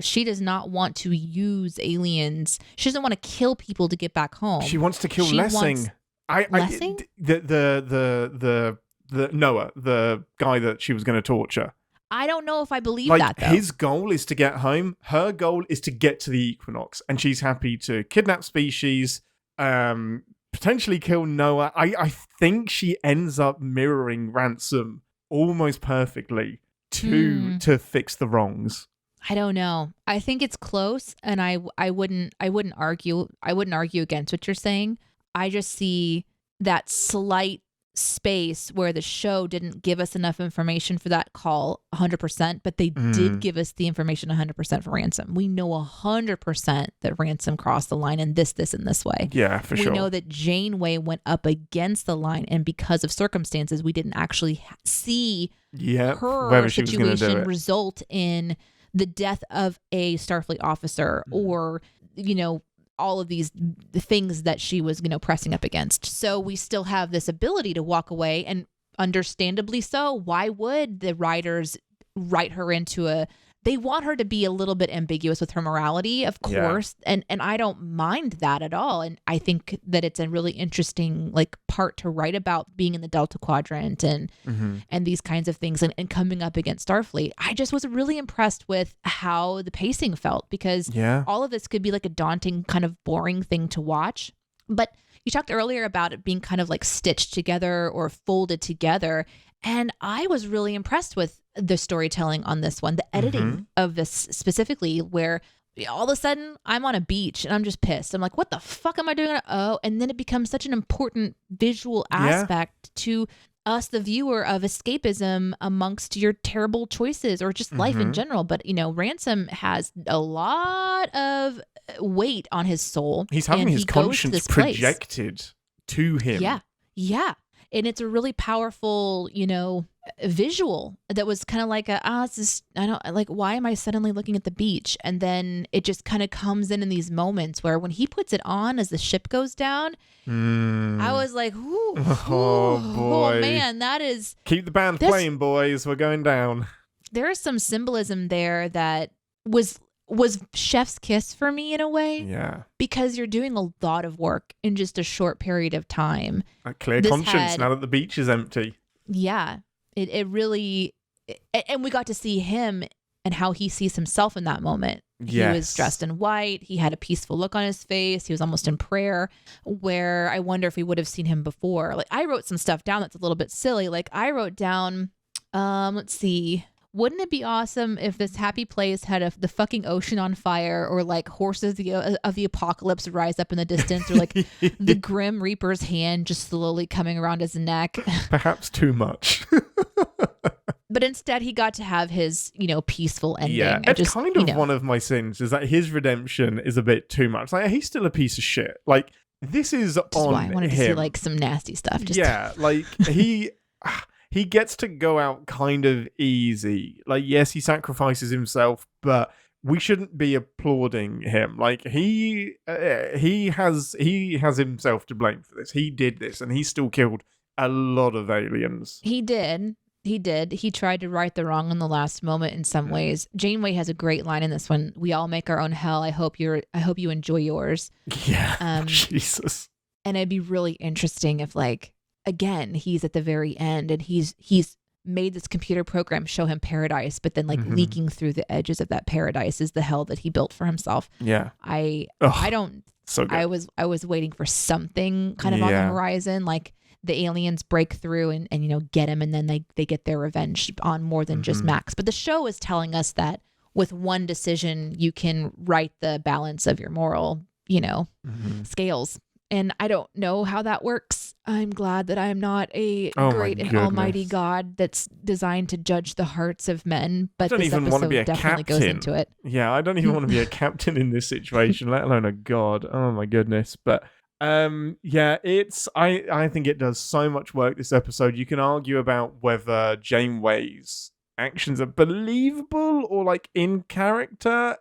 B: want to use aliens. She doesn't want to kill people to get back home.
A: She wants to kill Lessing.
B: Lessing?
A: The Noah, the guy that she was going to torture.
B: I don't know if I believe that, though.
A: His goal is to get home. Her goal is to get to the Equinox. And she's happy to kidnap species, potentially kill Noah. I think she ends up mirroring Ransom almost perfectly to fix the wrongs.
B: I don't know. I think it's close, and I wouldn't argue against what you're saying. I just see that slight space where the show didn't give us enough information for that call 100%, but they did give us the information 100% for Ransom. We know 100% that Ransom crossed the line in this and this way.
A: Yeah, for sure.
B: We know that Janeway went up against the line, and because of circumstances, we didn't actually see her situation result in the death of a Starfleet officer or, all of the things that she was, pressing up against. So we still have this ability to walk away, and understandably so. Why would the writers write her into they want her to be a little bit ambiguous with her morality, of course. Yeah. And I don't mind that at all. And I think that it's a really interesting part to write about, being in the Delta Quadrant and these kinds of things and coming up against Starfleet. I just was really impressed with how the pacing felt, because all of this could be like a daunting, kind of boring thing to watch. But you talked earlier about it being kind of like stitched together or folded together. And I was really impressed with the storytelling on this one, the editing of this specifically, where all of a sudden I'm on a beach and I'm just pissed. I'm like, what the fuck am I doing? And then it becomes such an important visual aspect to us, the viewer, of escapism amongst your terrible choices or just life in general. But, Ransom has a lot of weight on his soul.
A: He's having his conscience projected to him.
B: Yeah. And it's a really powerful, visual that was kind of like why am I suddenly looking at the beach? And then it just kind of comes in these moments where when he puts it on as the ship goes down, I was like, ooh, oh man, that is...
A: Keep the band playing, boys. We're going down.
B: There is some symbolism there that was chef's kiss for me in a way.
A: Yeah. Because
B: you're doing a lot of work in just a short period of time.
A: A clear conscience now that the beach is empty.
B: Yeah. It really... And we got to see him and how he sees himself in that moment. Yes. He was dressed in white. He had a peaceful look on his face. He was almost in prayer, where I wonder if we would have seen him before. Like, I wrote some stuff down that's a little bit silly. Like, I wrote down, let's see... Wouldn't it be awesome if this happy place had the fucking ocean on fire, or like horses of the apocalypse rise up in the distance, or like the Grim Reaper's hand just slowly coming around his neck?
A: Perhaps too much.
B: But instead, he got to have his, peaceful ending.
A: Yeah, it's kind of one of my sins is that his redemption is a bit too much. Like, he's still a piece of shit. Like, this is
B: just
A: on
B: why I wanted
A: him.
B: to see like some nasty stuff.
A: Like he gets to go out kind of easy. Like, yes, he sacrifices himself, but we shouldn't be applauding him. Like, he has himself to blame for this. He did this, and he still killed a lot of aliens.
B: He did. He tried to right the wrong in the last moment in some ways. Janeway has a great line in this one. We all make our own hell. I hope you enjoy yours.
A: Yeah. Jesus.
B: And it'd be really interesting if, like, again, he's at the very end and he's made this computer program show him paradise, but then like leaking through the edges of that paradise is the hell that he built for himself.
A: Yeah.
B: I don't.
A: So good.
B: I was waiting for something kind of on the horizon, like the aliens break through and get him, and then they get their revenge on more than just Max. But the show is telling us that with one decision you can right the balance of your moral, scales. And I don't know how that works. I'm glad that I am not a great and almighty God that's designed to judge the hearts of men. But this episode definitely goes into it.
A: Yeah, I don't even want to be a captain in this situation, let alone a god. Oh my goodness. But I think it does so much work this episode. You can argue about whether Janeway's actions are believable or like in character.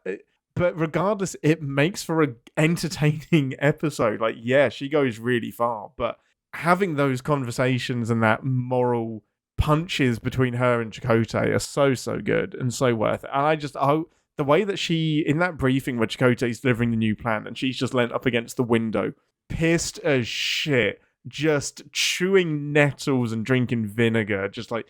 A: But regardless, it makes for an entertaining episode. Like, yeah, she goes really far, but having those conversations and that moral punches between her and Chakotay are so good and so worth it. And I just hope the way that she, in that briefing where Chakotay's delivering the new plan and she's just leant up against the window, pissed as shit, just chewing nettles and drinking vinegar, just like,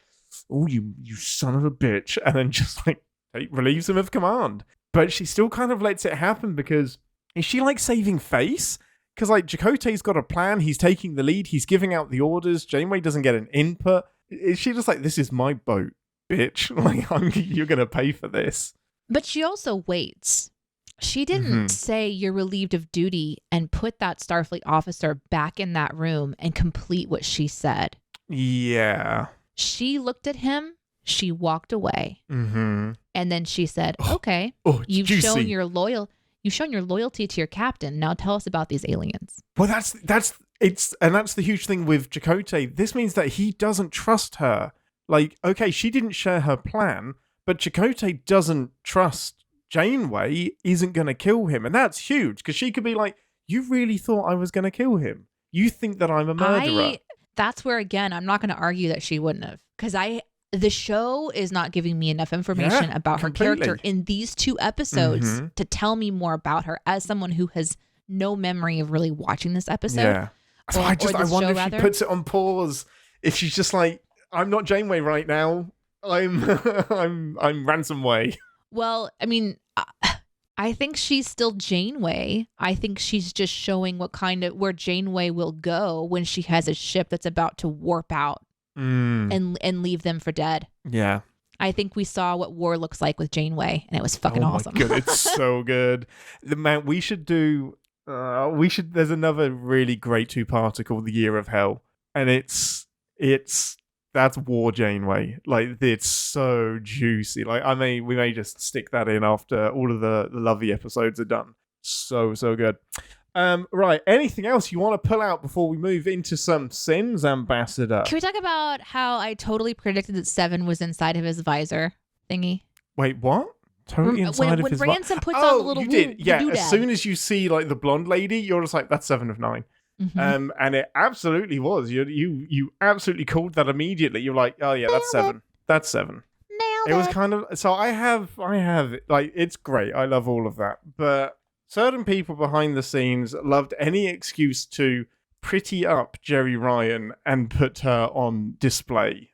A: oh, you son of a bitch. And then just like relieves him of command. But she still kind of lets it happen because is she like saving face? Because like Chakotay's got a plan, he's taking the lead, he's giving out the orders, Janeway doesn't get an input. Is she just like, this is my boat, bitch? Like, you're going to pay for this.
B: But she also waits. She didn't say you're relieved of duty and put that Starfleet officer back in that room and complete what she said.
A: Yeah.
B: She looked at him. She walked away. And then she said, okay, you've shown your loyalty to your captain. Now tell us about these aliens.
A: Well, that's the huge thing with Chakotay. This means that he doesn't trust her. Like, okay, she didn't share her plan, but Chakotay doesn't trust Janeway isn't going to kill him. And that's huge because she could be like, you really thought I was going to kill him. You think that I'm a murderer.
B: That's where, again, I'm not going to argue that she wouldn't have, because the show is not giving me enough information about her character in these 2 episodes to tell me more about her as someone who has no memory of really watching this episode.
A: Yeah. So I wonder if she puts it on pause. If she's just like, I'm not Janeway right now. I'm Ransomway.
B: Well, I mean, I think she's still Janeway. I think she's just showing where Janeway will go when she has a ship that's about to warp out. And leave them for dead. Yeah. I think we saw what war looks like with Janeway, and it was fucking awesome.
A: Oh my God, it's so good. Man, we should do. There's another really great 2-parter called The Year of Hell, and that's War Janeway. Like, it's so juicy. Like, we may just stick that in after all of the lovely episodes are done. So good. Right. Anything else you want to pull out before we move into some Sins, Ambassador?
B: Can we talk about how I totally predicted that Seven was inside of his visor thingy?
A: Wait, what? Totally inside
B: when
A: of his
B: Ransom puts on the little
A: you did. Yeah,
B: doodad.
A: as soon as you see like the blonde lady, you're just like, that's 7 of 9.
B: Mm-hmm.
A: And it absolutely was. You absolutely called that immediately. You're like, oh yeah, that's 7. That's 7.
B: Nailed
A: It was kind of so. I have like, it's great. I love all of that, but certain people behind the scenes loved any excuse to pretty up Jerry Ryan and put her on display.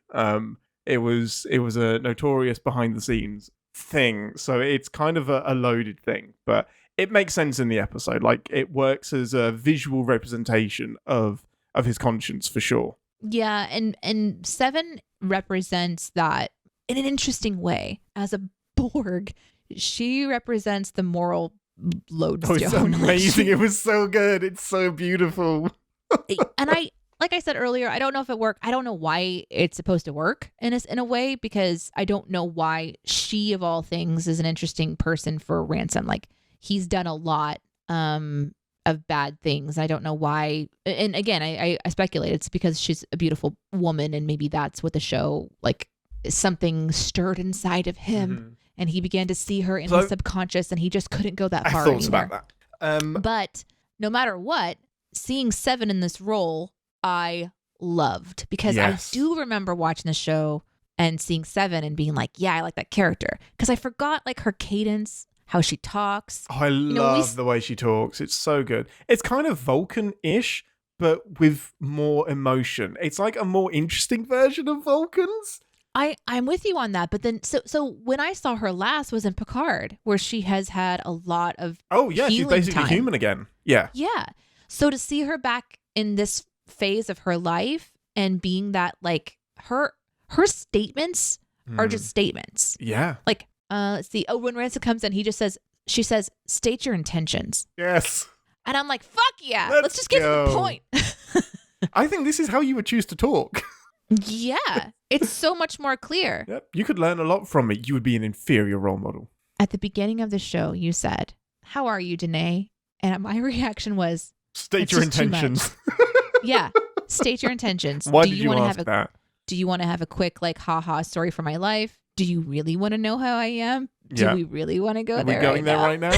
A: It was a notorious behind the scenes thing, so it's kind of a loaded thing, but it makes sense in the episode. Like, it works as a visual representation of his conscience for sure.
B: Yeah, and Seven represents that in an interesting way. As a Borg, she represents the moral lodestone.
A: Oh, it's amazing. It was so good. It's so beautiful.
B: And like I said earlier, I don't know if it worked. I don't know why it's supposed to work in a way, because I don't know why she, of all things, is an interesting person for Ransom. Like, he's done a lot of bad things. I don't know why. And again, I speculate it's because she's a beautiful woman, and maybe that's what the show, like, something stirred inside of him, and he began to see her in his subconscious, and he just couldn't go that far
A: I thought
B: anymore.
A: about that.
B: But no matter what, seeing Seven in this role, I loved, because
A: yes.
B: I do remember watching the show and seeing Seven and being like, yeah, I like that character, because I forgot like her cadence, how she talks.
A: Oh, I love the way she talks. It's so good. It's kind of Vulcan-ish, but with more emotion. It's like a more interesting version of Vulcans.
B: I'm with you on that, but then so when I saw her last was in Picard, where she has had a lot of
A: she's basically
B: time.
A: Human again. Yeah.
B: So to see her back in this phase of her life and being that, like, her statements are just statements.
A: Yeah.
B: Like, let's see. Oh, when Ransom comes in, she says, state your intentions.
A: Yes.
B: And I'm like, fuck yeah. Let's just get to the point.
A: I think this is how you would choose to talk.
B: Yeah. It's so much more clear.
A: Yep. You could learn a lot from it. You would be an inferior role model.
B: At the beginning of the show, you said, how are you, Deneé? And my reaction was,
A: state your intentions.
B: Yeah. State your intentions.
A: Why did you ask that?
B: Do you want to have a quick, like, haha story for my life? Do you really want to know how I am? Do we really want to go there?
A: Are we going there right now?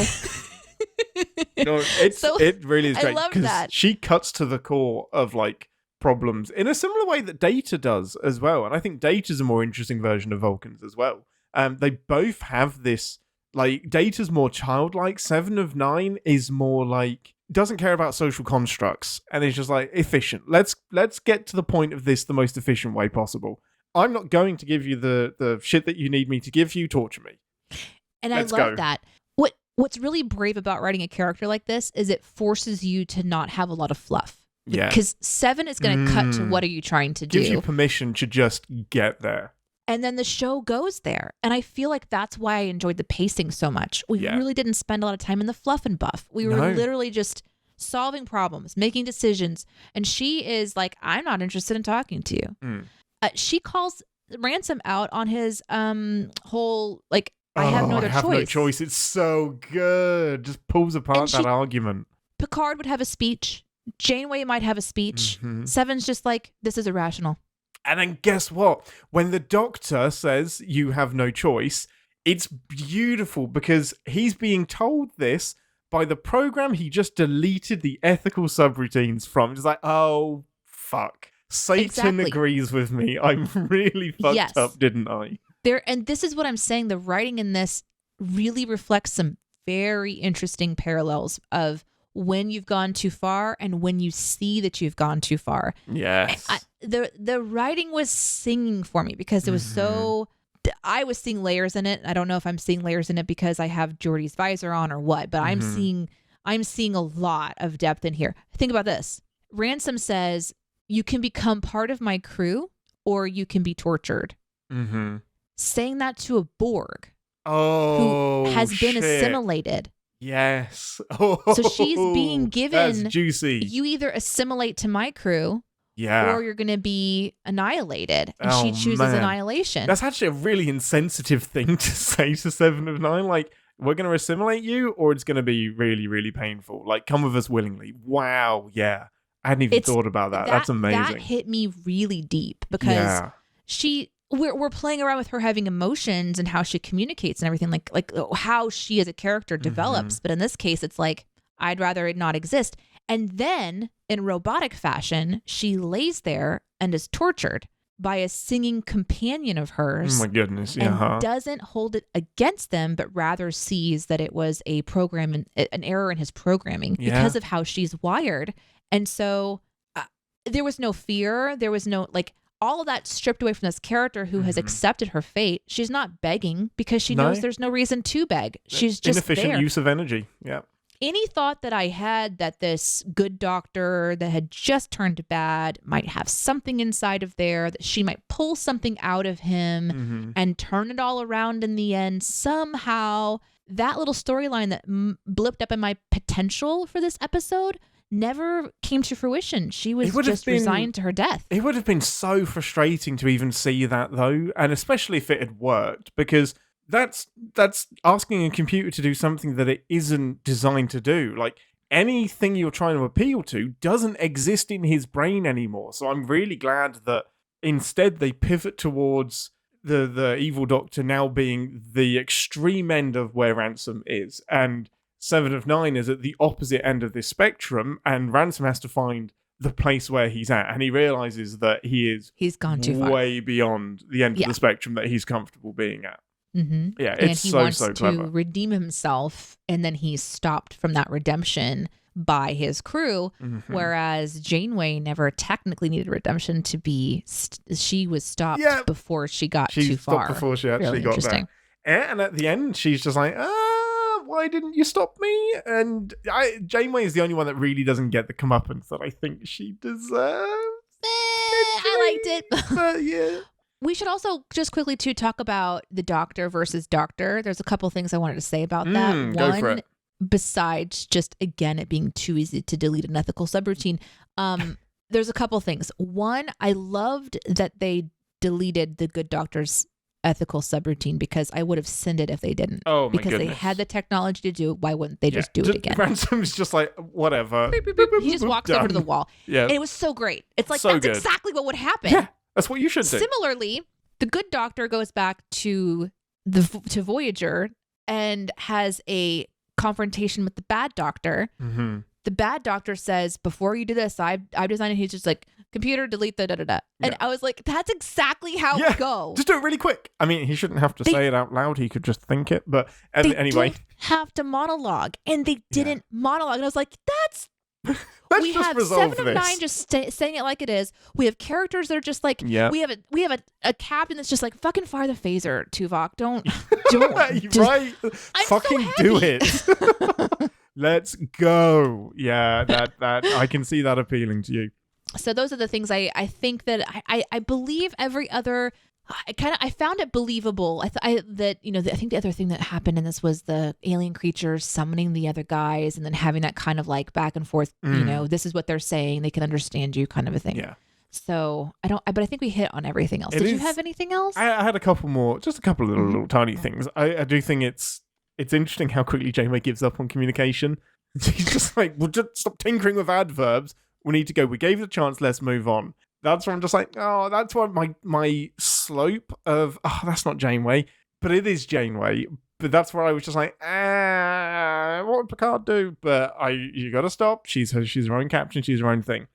A: No, it really is great.
B: I love that.
A: She cuts to the core of, like, problems in a similar way that Data does as well. And I think Data's a more interesting version of Vulcans as well. They both have this, like, Data's more childlike. 7 of 9 is more like, doesn't care about social constructs, and it's just like, efficient. Let's get to the point of this the most efficient way possible. I'm not going to give you the shit that you need me to give you. Torture me.
B: And I love that. What's really brave about writing a character like this is it forces you to not have a lot of fluff.
A: Yeah.
B: Because 7 is going to cut to what are you trying to do.
A: Gives you permission to just get there.
B: And then the show goes there. And I feel like that's why I enjoyed the pacing so much. We really didn't spend a lot of time in the fluff and buff. We were literally just solving problems, making decisions. And she is like, I'm not interested in talking to you. She calls Ransom out on his whole, like, I have no choice.
A: It's so good. Just pulls apart that argument.
B: Picard would have a speech. Janeway might have a speech. Seven's just like, this is irrational.
A: And then guess what? When the Doctor says you have no choice, it's beautiful because he's being told this by the program he just deleted the ethical subroutines from. It's like, oh, fuck. Satan agrees with me. I really fucked up, didn't I?
B: And this is what I'm saying. The writing in this really reflects some very interesting parallels of when you've gone too far and when you see that you've gone too far.
A: Yes.
B: The writing was singing for me because it was so... I was seeing layers in it. I don't know if I'm seeing layers in it because I have Geordi's visor on or what, but I'm seeing a lot of depth in here. Think about this. Ransom says, you can become part of my crew or you can be tortured. Saying that to a Borg who has been assimilated.
A: Yes.
B: So she's being given,
A: that's juicy.
B: You either assimilate to my crew or you're going to be annihilated. And she chooses annihilation.
A: That's actually a really insensitive thing to say to 7 of 9. Like, we're going to assimilate you, or it's going to be really, really painful. Like, come with us willingly. Wow, yeah. I hadn't even thought about that. That's amazing.
B: That hit me really deep because we're playing around with her having emotions and how she communicates and everything, like how she as a character develops. But in this case, it's like, I'd rather it not exist. And then in robotic fashion, she lays there and is tortured by a singing companion of hers.
A: Oh my goodness.
B: And doesn't hold it against them, but rather sees that it was a program, an error in his programming because of how she's wired. And so there was no fear. There was no, like, all of that stripped away from this character who has accepted her fate. She's not begging because she knows there's no reason to beg. She's just
A: inefficient use of energy. Yeah.
B: Any thought that I had that this good doctor that had just turned bad might have something inside of there, that she might pull something out of him and turn it all around in the end, somehow that little storyline that blipped up in my potential for this episode never came to fruition. She was just resigned to her death.
A: It would have been so frustrating to even see that, though, and especially if it had worked, because that's asking a computer to do something that it isn't designed to do. Like, anything you're trying to appeal to doesn't exist in his brain anymore. So I'm really glad that instead they pivot towards the evil doctor now being the extreme end of where Ransom is, and Seven of Nine is at the opposite end of this spectrum, and Ransom has to find the place where he's at, and he realizes that he's
B: gone too far,
A: way beyond the end of the spectrum that he's comfortable being at. Yeah, it's
B: and he
A: wants
B: to redeem himself, and then he's stopped from that redemption by his crew, whereas Janeway never technically needed redemption to be. She was stopped before she got too far.
A: Before she actually got there. And at the end, she's just like, why didn't you stop me? And Janeway is the only one that really doesn't get the comeuppance that I think she deserves.
B: I liked it.
A: But yeah.
B: We should also just quickly talk about the Doctor versus Doctor. There's a couple things I wanted to say about that.
A: Go for it.
B: Besides just, again, it being too easy to delete an ethical subroutine, there's a couple things. One, I loved that they deleted the Good Doctor's ethical subroutine, because I would have sinned it if they didn't.
A: Oh my
B: because
A: goodness.
B: They had the technology to do it. Why wouldn't they just do it again?
A: Ransom's just like, whatever.
B: Beep, beep, beep. He just walks over to the wall.
A: Yeah.
B: And it was so great. It's like,
A: so
B: that's
A: good.
B: exactly what would happen.
A: Yeah, that's what you should do.
B: Similarly, the Good Doctor goes back to Voyager and has a confrontation with the Bad Doctor. The Bad Doctor says, before you do this, I've designed it. He's just like, computer, delete the da-da-da. And I was like, that's exactly how it goes.
A: Just do it really quick. I mean, he shouldn't have to say it out loud. He could just think it. But anyway.
B: They have to monologue. And they didn't monologue. And I was like,
A: we have
B: Seven of Nine just saying it like it is. We have characters that are just like, we have a captain that's just like, fucking fire the phaser, Tuvok. Don't.
A: Right. Fucking do it. Let's go. Yeah, that I can see that appealing to you.
B: So those are the things I think that I believe every other. I found it believable. I think the other thing that happened in this was the alien creatures summoning the other guys and then having that kind of like back and forth. This is what they're saying. They can understand you, kind of a thing.
A: Yeah.
B: So but I think we hit on everything else. Did you have anything else?
A: I had a couple more, just a couple of little tiny things. I do think it's interesting how quickly Janeway gives up on communication. She's just like, we'll just stop tinkering with adverbs. We need to go. We gave it a chance. Let's move on. That's where I'm just like, that's why my slope of, that's not Janeway, but it is Janeway. But that's where I was just like, what would Picard do? But you got to stop. She's her own captain. She's her own thing.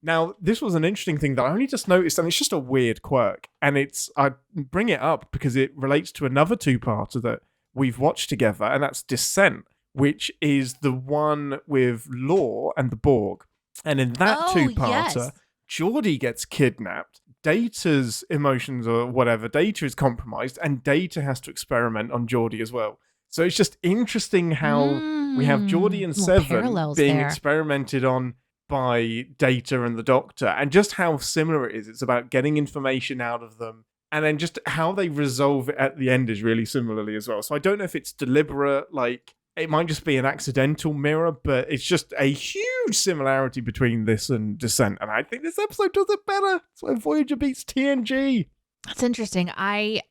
A: Now, this was an interesting thing that I only just noticed, and it's just a weird quirk. And I bring it up because it relates to another two-parter that we've watched together, and that's Descent, which is the one with Lore and the Borg. And in that two-parter, Geordi gets kidnapped, Data's emotions or whatever, Data is compromised, and Data has to experiment on Geordi as well. So it's just interesting how we have Geordi and Seven being experimented on by Data and the Doctor, and just how similar it is. It's about getting information out of them, and then just how they resolve it at the end is really similarly as well. So I don't know if it's deliberate, like it might just be an accidental mirror, but it's just a huge similarity between this and Descent, and I think this episode does it better. That's why Voyager beats TNG.
B: That's interesting. I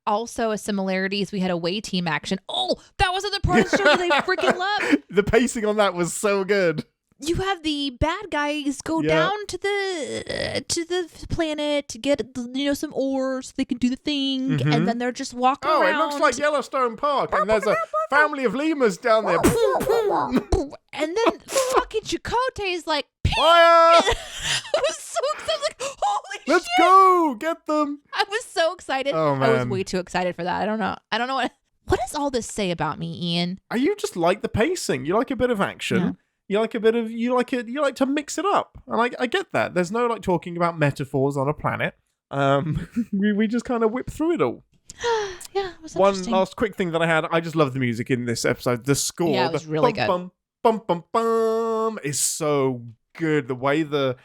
B: Also, a similarity is we had away team action. Oh, that was another part of the show that I freaking love.
A: The pacing on that was so good.
B: You have the bad guys go down to the planet to get some ores so they can do the thing, and then they're just walking around.
A: Oh, it looks like Yellowstone Park, and there's a family of lemurs down there.
B: And then fucking Chakotay is like,
A: fire!
B: I was so excited. I was like, holy shit!
A: Let's go! Get them!
B: I was so excited.
A: Oh, man.
B: I was way too excited for that. I don't know what does all this say about me, Ian?
A: You just like the pacing. You like a bit of action.
B: Yeah.
A: You like to mix it up. And I get that. There's no talking about metaphors on a planet. We just kind of whip through it all.
B: Yeah, it was
A: One
B: interesting.
A: last quick thing that I had. I just love the music in this episode. The score.
B: Yeah, it was really good.
A: Bum, bum, bum, bum, is so good. The way the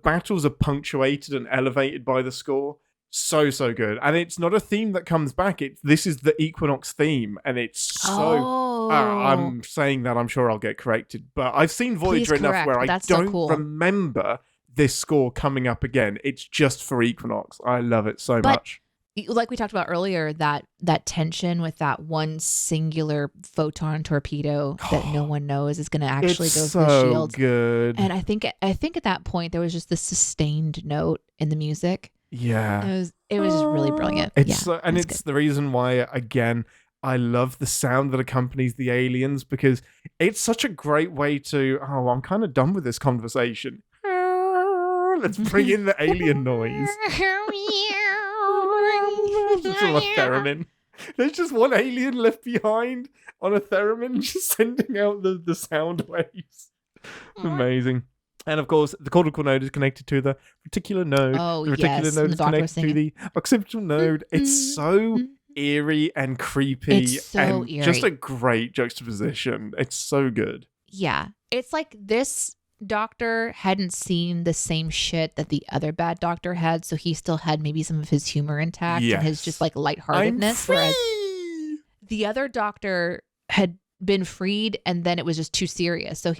A: battles are punctuated and elevated by the score. So good. And it's not a theme that comes back. This is the Equinox theme. And it's so... I'm saying that, I'm sure I'll get corrected. But I've seen Voyager enough where I don't remember this score coming up again. It's just for Equinox. I love it so much.
B: Like we talked about earlier, that tension with that one singular photon torpedo that no one knows is going to actually go through the shields.
A: Good.
B: And I think at that point there was just this sustained note in the music.
A: Yeah,
B: it was just really brilliant.
A: It's the reason why, again, I love the sound that accompanies the aliens, because it's such a great way to. Oh, I'm kind of done with this conversation. Let's bring in the alien noise. Just a theremin. There's just one alien left behind on a theremin, just sending out the sound waves. Amazing. And of course, the cortical node is connected to the reticular node.
B: Oh,
A: the reticular node is connected to the occipital node. It's so eerie and creepy.
B: It's so
A: and
B: eerie.
A: Just a great juxtaposition. It's so good.
B: Yeah. It's like this doctor hadn't seen the same shit that the other bad doctor had, so he still had maybe some of his humor intact and his just like lightheartedness. Whereas the other doctor had been freed and then it was just too serious. So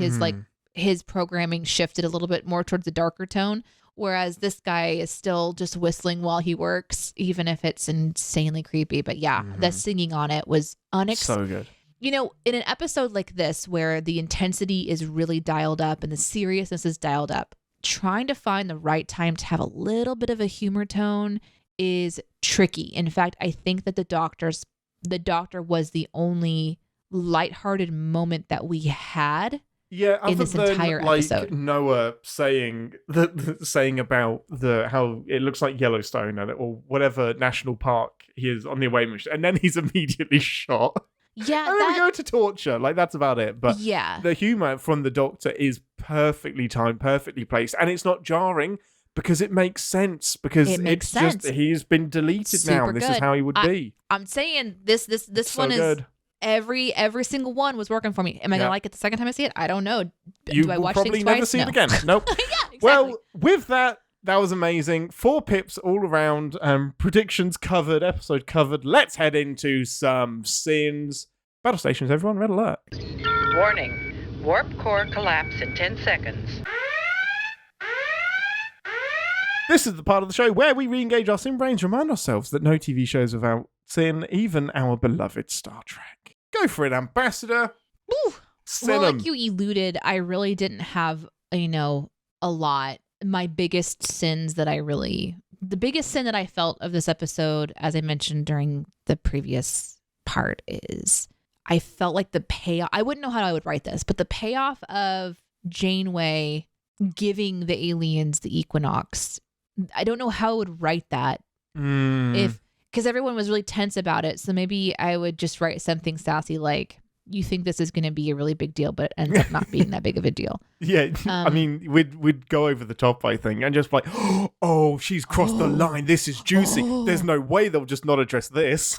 B: his programming shifted a little bit more towards the darker tone, whereas this guy is still just whistling while he works, even if it's insanely creepy. But yeah, the singing on it was
A: so good.
B: In an episode like this, where the intensity is really dialed up and the seriousness is dialed up, trying to find the right time to have a little bit of a humor tone is tricky. In fact, I think that the doctor was the only lighthearted moment that we had.
A: Yeah,
B: in this entire episode.
A: Noah saying about how it looks like Yellowstone or whatever national park he is on the away mission, and then he's immediately shot.
B: Yeah,
A: and then we go to torture. That's about it. But
B: yeah,
A: the humor from the Doctor is perfectly timed, perfectly placed, and it's not jarring because it makes sense. Because just he's been deleted now. And this is how he would be.
B: I'm saying this
A: so
B: one is
A: good.
B: Every single one was working for me. Am I gonna like it the second time I see it? I don't know.
A: Do I watch things twice? You will probably never see it again. Nope.
B: Yeah, exactly.
A: Well, with that was amazing. 4 pips all around. Predictions covered, episode covered. Let's head into some sins. Battle stations, everyone, red alert.
C: Warning. Warp core collapse in 10 seconds.
A: This is the part of the show where we re-engage our sin brains, remind ourselves that no TV shows without sin, even our beloved Star Trek. Go for it, Ambassador.
B: Woo.
A: Sin
B: well, like you alluded, I really didn't have, a lot. My biggest sins that the biggest sin that I felt of this episode, as I mentioned during the previous part, is I felt like the payoff, I wouldn't know how I would write this, but the payoff of Janeway giving the aliens the Equinox, I don't know how I would write that because everyone was really tense about it. So maybe I would just write something sassy like, you think this is going to be a really big deal, but it ends up not being that big of a deal.
A: Yeah, I mean, we'd go over the top, I think, and just like, oh, she's crossed the line. This is juicy. There's no way they'll just not address this.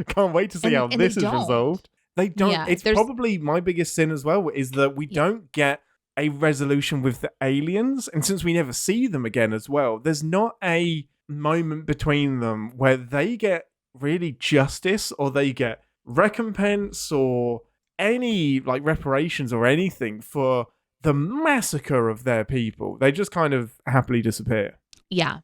A: Can't wait to see how this is resolved. They don't. Yeah, it's probably my biggest sin as well, is that we don't get a resolution with the aliens. And since we never see them again as well, there's not a moment between them where they get really justice or they get recompense or any reparations or anything for the massacre of their people. They just kind of happily disappear.
B: Yeah.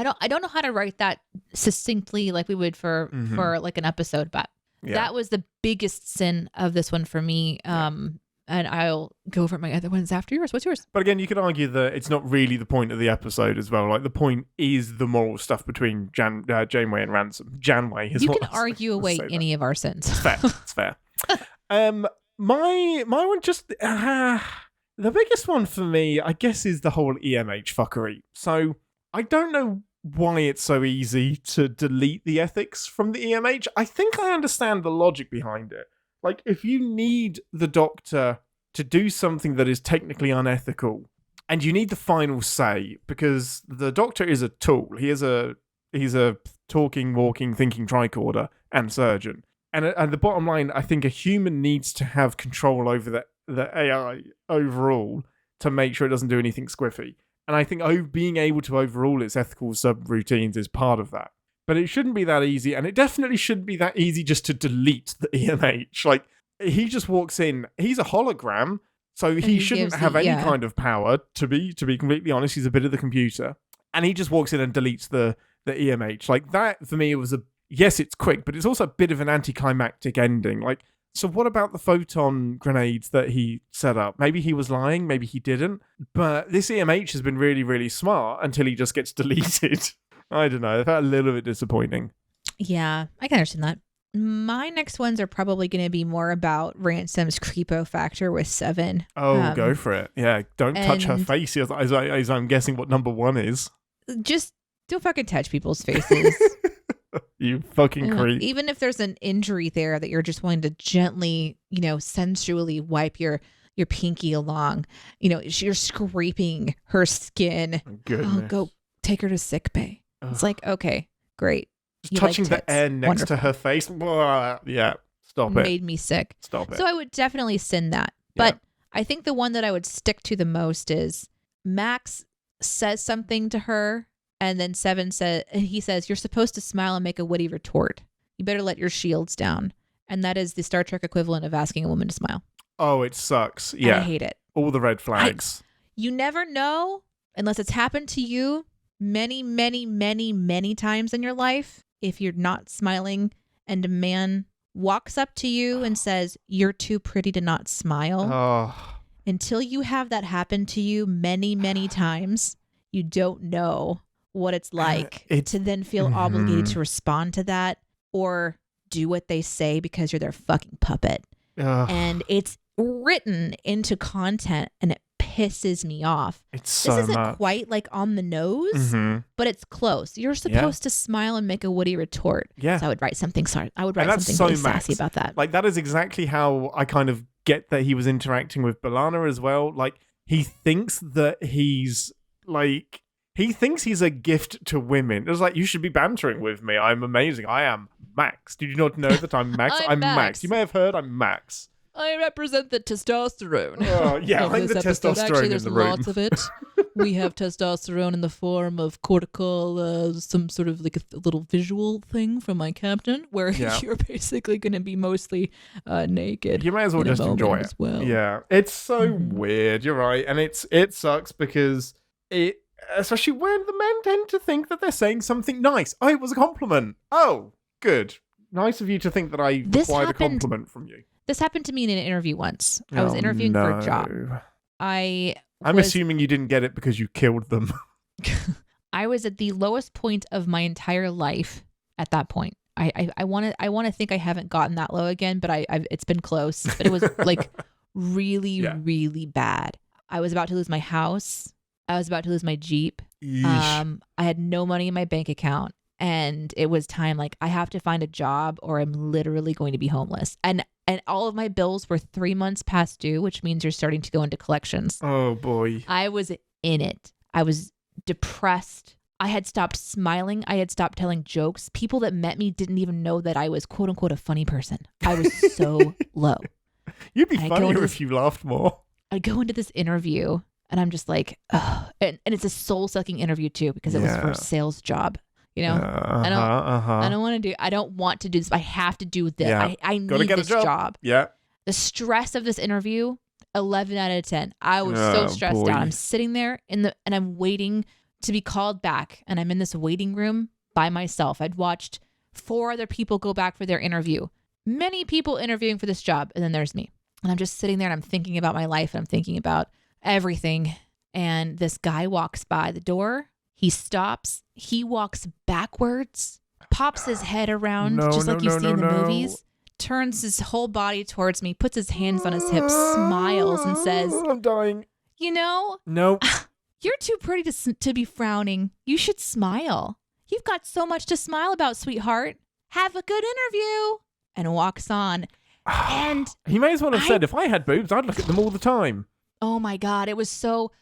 B: I don't know how to write that succinctly like we would for like an episode, but that was the biggest sin of this one for me. And I'll go over my other ones after yours. What's yours?
A: But again, you could argue that it's not really the point of the episode as well. Like, the point is the moral stuff between Janeway and Ransom. Janeway is
B: you
A: what
B: can argue away any of our sins.
A: It's fair. It's fair. My one just... the biggest one for me, I guess, is the whole EMH fuckery. So, I don't know why it's so easy to delete the ethics from the EMH. I think I understand the logic behind it. Like, if you need the Doctor to do something that is technically unethical, and you need the final say, because the Doctor is a tool. He's a talking, walking, thinking tricorder and surgeon. And the bottom line, I think a human needs to have control over the AI overall to make sure it doesn't do anything squiffy. And I think being able to overrule its ethical subroutines is part of that. But it shouldn't be that easy, and it definitely shouldn't be that easy just to delete the EMH. Like, he just walks in, he's a hologram, so he shouldn't have any kind of power, to be completely honest. He's a bit of the computer. And he just walks in and deletes the EMH. Like, that, for me, it was yes, it's quick, but it's also a bit of an anticlimactic ending. Like, so what about the photon grenades that he set up? Maybe he was lying, maybe he didn't. But this EMH has been really, really smart until he just gets deleted. I don't know. I felt a little bit disappointing.
B: Yeah, I can understand that. My next ones are probably going to be more about Ransom's creepo factor with 7.
A: Oh, go for it. Yeah, don't touch her face as I'm guessing what number 1 is.
B: Just don't fucking touch people's faces.
A: You fucking creep.
B: Even if there's an injury there that you're just wanting to gently, sensually wipe your pinky along. You're scraping her skin.
A: Goodness.
B: Oh, go take her to sick bay. It's like, okay, great.
A: Just touching the air next to her face. Blah, yeah, stop it.
B: Made me sick.
A: Stop it.
B: So I would definitely send that. But I think the one that I would stick to the most is Max says something to her, and then 7 says, you're supposed to smile and make a witty retort. You better let your shields down. And that is the Star Trek equivalent of asking a woman to smile.
A: Oh, it sucks. Yeah.
B: And I hate it.
A: All the red flags.
B: You never know, unless it's happened to you many, many, many, many times in your life, if you're not smiling and a man walks up to you and says, you're too pretty to not smile.
A: Oh.
B: Until you have that happen to you many, many times, you don't know what it's like to then feel obligated to respond to that or do what they say because you're their fucking puppet. And it's written into content and it pisses me off.
A: It's so
B: This isn't quite like on the nose, but it's close. You're supposed to smile and make a witty retort.
A: Yeah.
B: So I would write something really sassy about that.
A: Like, that is exactly how I kind of get that he was interacting with B'Elanna as well. Like, he thinks that he's a gift to women. It was like, you should be bantering with me. I'm amazing. I am Max. Did you not know that I'm Max?
B: I'm
A: Max. You may have heard I'm Max.
B: I represent the testosterone.
A: Oh, yeah, I'm the
B: episode.
A: testosterone
B: Actually,
A: in
B: there's
A: the room.
B: lots of it. We have testosterone in the form of cortical, some sort of like a little visual thing from my captain, where you're basically going to be mostly naked.
A: You may as well just enjoy it.
B: As well.
A: Yeah, it's so weird. You're right, and it sucks because especially when the men tend to think that they're saying something nice. Oh, it was a compliment. Oh, good. Nice of you to think that I required a compliment from you.
B: This happened to me in an interview once. I was interviewing for a job. I'm
A: assuming you didn't get it because you killed them.
B: I was at the lowest point of my entire life at that point. I want to think I haven't gotten that low again, but it's been close. But it was like really, really bad. I was about to lose my house. I was about to lose my Jeep. I had no money in my bank account. And it was time, like, I have to find a job or I'm literally going to be homeless. And all of my bills were 3 months past due, which means you're starting to go into collections.
A: Oh, boy.
B: I was in it. I was depressed. I had stopped smiling. I had stopped telling jokes. People that met me didn't even know that I was, quote unquote, a funny person. I was so low.
A: You'd be funnier if you laughed more.
B: I go into this interview and I'm just like, ugh. And it's a soul-sucking interview, too, because it was for a sales job. I don't want to do this. I have to do this.
A: Yeah.
B: I need this job.
A: Yeah.
B: The stress of this interview, 11 out of 10. I was so stressed out. I'm sitting there and I'm waiting to be called back, and I'm in this waiting room by myself. I'd watched 4 other people go back for their interview. Many people interviewing for this job, and then there's me. And I'm just sitting there and I'm thinking about my life and I'm thinking about everything. And this guy walks by the door. He stops. He walks backwards, pops his head around just like you see in the movies, turns his whole body towards me, puts his hands on his hips, smiles and says,
A: I'm dying.
B: You know,
A: No.
B: You're too pretty to be frowning. You should smile. You've got so much to smile about, sweetheart. Have a good interview. And walks on. And
A: he may as well have said, if I had boobs, I'd look at them all the time.
B: Oh my God. It was so...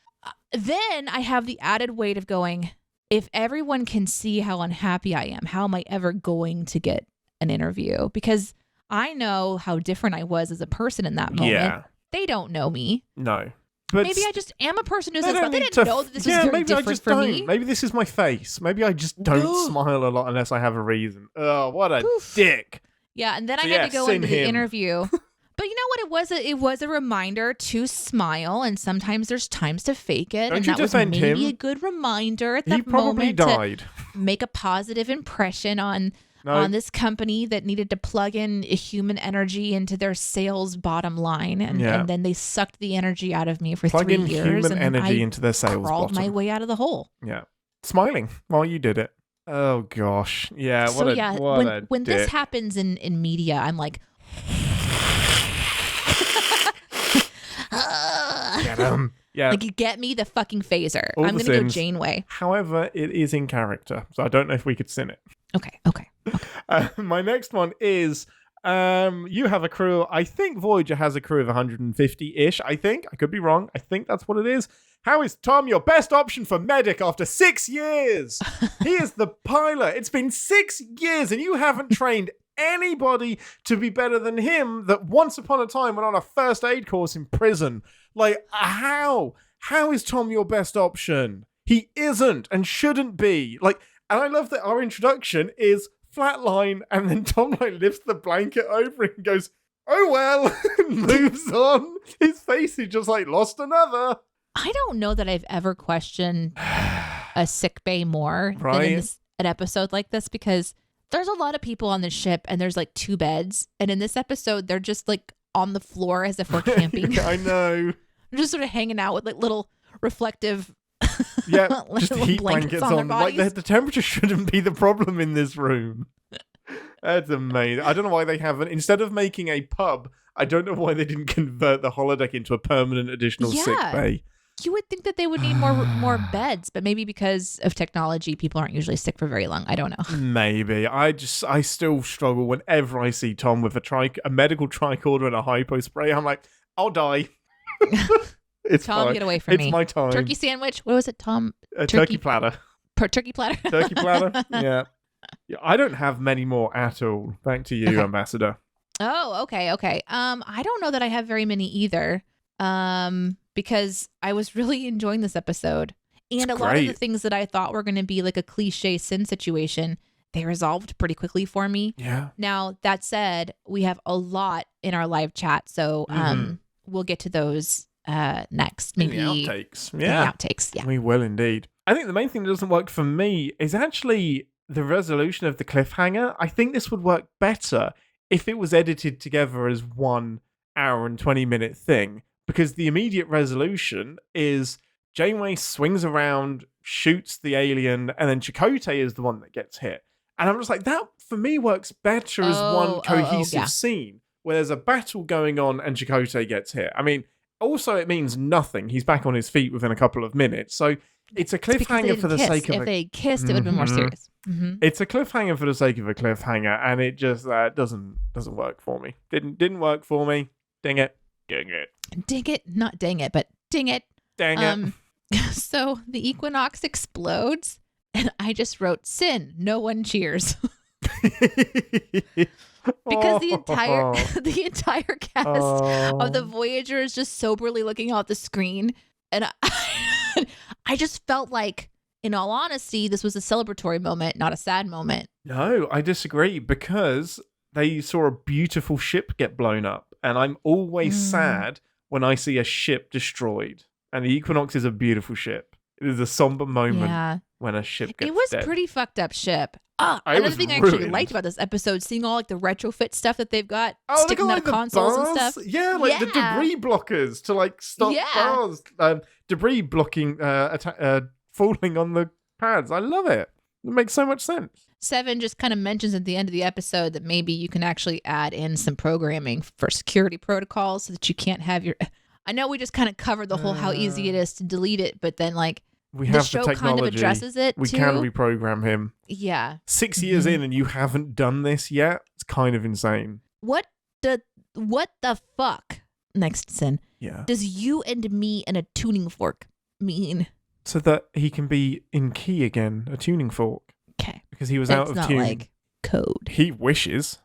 B: Then I have the added weight of going, if everyone can see how unhappy I am, how am I ever going to get an interview? Because I know how different I was as a person in that moment.
A: Yeah.
B: They don't know me.
A: No. But
B: maybe I just am a person who's...
A: They
B: didn't know that this was very different for me.
A: Maybe this is my face. Maybe I just don't smile a lot unless I have a reason. Oh, what a dick.
B: Yeah, and then I had to go into the interview. But you know what it was? It was a reminder to smile, and sometimes there's times to fake it.
A: Don't
B: and
A: you
B: that was
A: defend
B: maybe
A: him?
B: A good reminder at
A: He
B: that
A: probably
B: moment
A: died.
B: to make a positive impression on this company that needed to plug in human energy into their sales bottom line. And then they sucked the energy out of me for 3 years.
A: Plug in human
B: and
A: energy
B: I
A: into their sales
B: crawled
A: bottom.
B: my way out of the hole.
A: Yeah. Smiling while you did it. Oh, gosh. Yeah,
B: when this happens in media, I'm like...
A: Get him. Yeah.
B: Like, you get me the fucking phaser.
A: All
B: I'm
A: the
B: going to go
A: sins.
B: Janeway.
A: However, it is in character, so I don't know if we could sin it.
B: Okay.
A: My next one is you have a crew. I think Voyager has a crew of 150-ish, I think. I could be wrong. I think that's what it is. How is Tom your best option for medic after 6 years? He is the pilot. It's been 6 years and you haven't trained anybody to be better than him that once upon a time went on a first aid course in prison. Like, how? How is Tom your best option? He isn't and shouldn't be. Like, and I love that our introduction is flatline and then Tom lifts the blanket over it and goes, oh well, and moves on. His face is just like, lost another.
B: I don't know that I've ever questioned a sick bay more than in an episode like this, because there's a lot of people on the ship and there's like 2 beds. And in this episode, they're just like on the floor as if we're camping.
A: I know.
B: They're just sort of hanging out with like little reflective
A: just heat blankets on them. Like the temperature shouldn't be the problem in this room. That's amazing. I don't know why they haven't, instead of making a pub, I don't know why they didn't convert the holodeck into a permanent additional sick bay.
B: You would think that they would need more beds, but maybe because of technology, people aren't usually sick for very long. I don't know. Maybe.
A: I still struggle whenever I see Tom with a medical tricorder and a hypo spray. I'm like, I'll die. It's
B: Tom,
A: fine.
B: Get away from me.
A: It's my time.
B: Turkey sandwich. What was it, Tom?
A: Turkey platter.
B: Turkey platter.
A: Turkey platter. Yeah. I don't have many more at all. Back to you, Ambassador.
B: Oh, okay. I don't know that I have very many either. Because I was really enjoying this episode. And a lot of the things that I thought were going to be like a cliche sin situation, they resolved pretty quickly for me.
A: Yeah.
B: Now, that said, we have a lot in our live chat, so we'll get to those next. Maybe
A: the outtakes.
B: Yeah. The outtakes, yeah.
A: We will indeed. I think the main thing that doesn't work for me is actually the resolution of the cliffhanger. I think this would work better if it was edited together as 1 hour and 20-minute thing. Because the immediate resolution is Janeway swings around, shoots the alien, and then Chakotay is the one that gets hit. And I'm just like, that for me works better as one cohesive scene where there's a battle going on and Chakotay gets hit. I mean, also it means nothing. He's back on his feet within a couple of minutes. So it's a cliffhanger for the sake of
B: If they kissed, it would have been more serious. Mm-hmm.
A: It's a cliffhanger for the sake of a cliffhanger, and it just doesn't work for me. Didn't work for me. Dang it. Dang it.
B: Ding it. Not dang it, but ding it.
A: Dang it.
B: So the Equinox explodes, and I just wrote, sin, no one cheers. Because the entire cast of the Voyager is just soberly looking out the screen. And I just felt like, in all honesty, this was a celebratory moment, not a sad moment.
A: No, I disagree, because they saw a beautiful ship get blown up. And I'm always sad when I see a ship destroyed. And the Equinox is a beautiful ship. It is a somber moment
B: Yeah.
A: when a ship gets
B: It was
A: dead.
B: pretty fucked up ship.
A: It
B: Another
A: was
B: thing I actually
A: ruined.
B: liked about this episode, seeing all like the retrofit stuff that they've got
A: Oh,
B: sticking
A: look
B: out
A: at
B: of
A: like
B: consoles
A: the
B: and
A: bars.
B: stuff.
A: Yeah, like the debris blockers to like stop
B: Yeah.
A: bars. Debris blocking falling on the pads. I love it. It makes so much sense.
B: Seven just kind of mentions at the end of the episode that maybe you can actually add in some programming for security protocols so that you can't have your. I know we just kind of covered the whole how easy it is to delete it, but then like
A: We
B: the
A: have
B: show
A: the technology.
B: kind of addresses it
A: We
B: too.
A: can reprogram him.
B: Yeah.
A: 6 years in and you haven't done this yet? It's kind of insane.
B: What the fuck? Next sin.
A: Yeah.
B: Does you and me and a tuning fork mean?
A: So that he can be in key again, a tuning fork.
B: Okay.
A: Because he was
B: That's
A: out of
B: not
A: tune.
B: like code.
A: He wishes.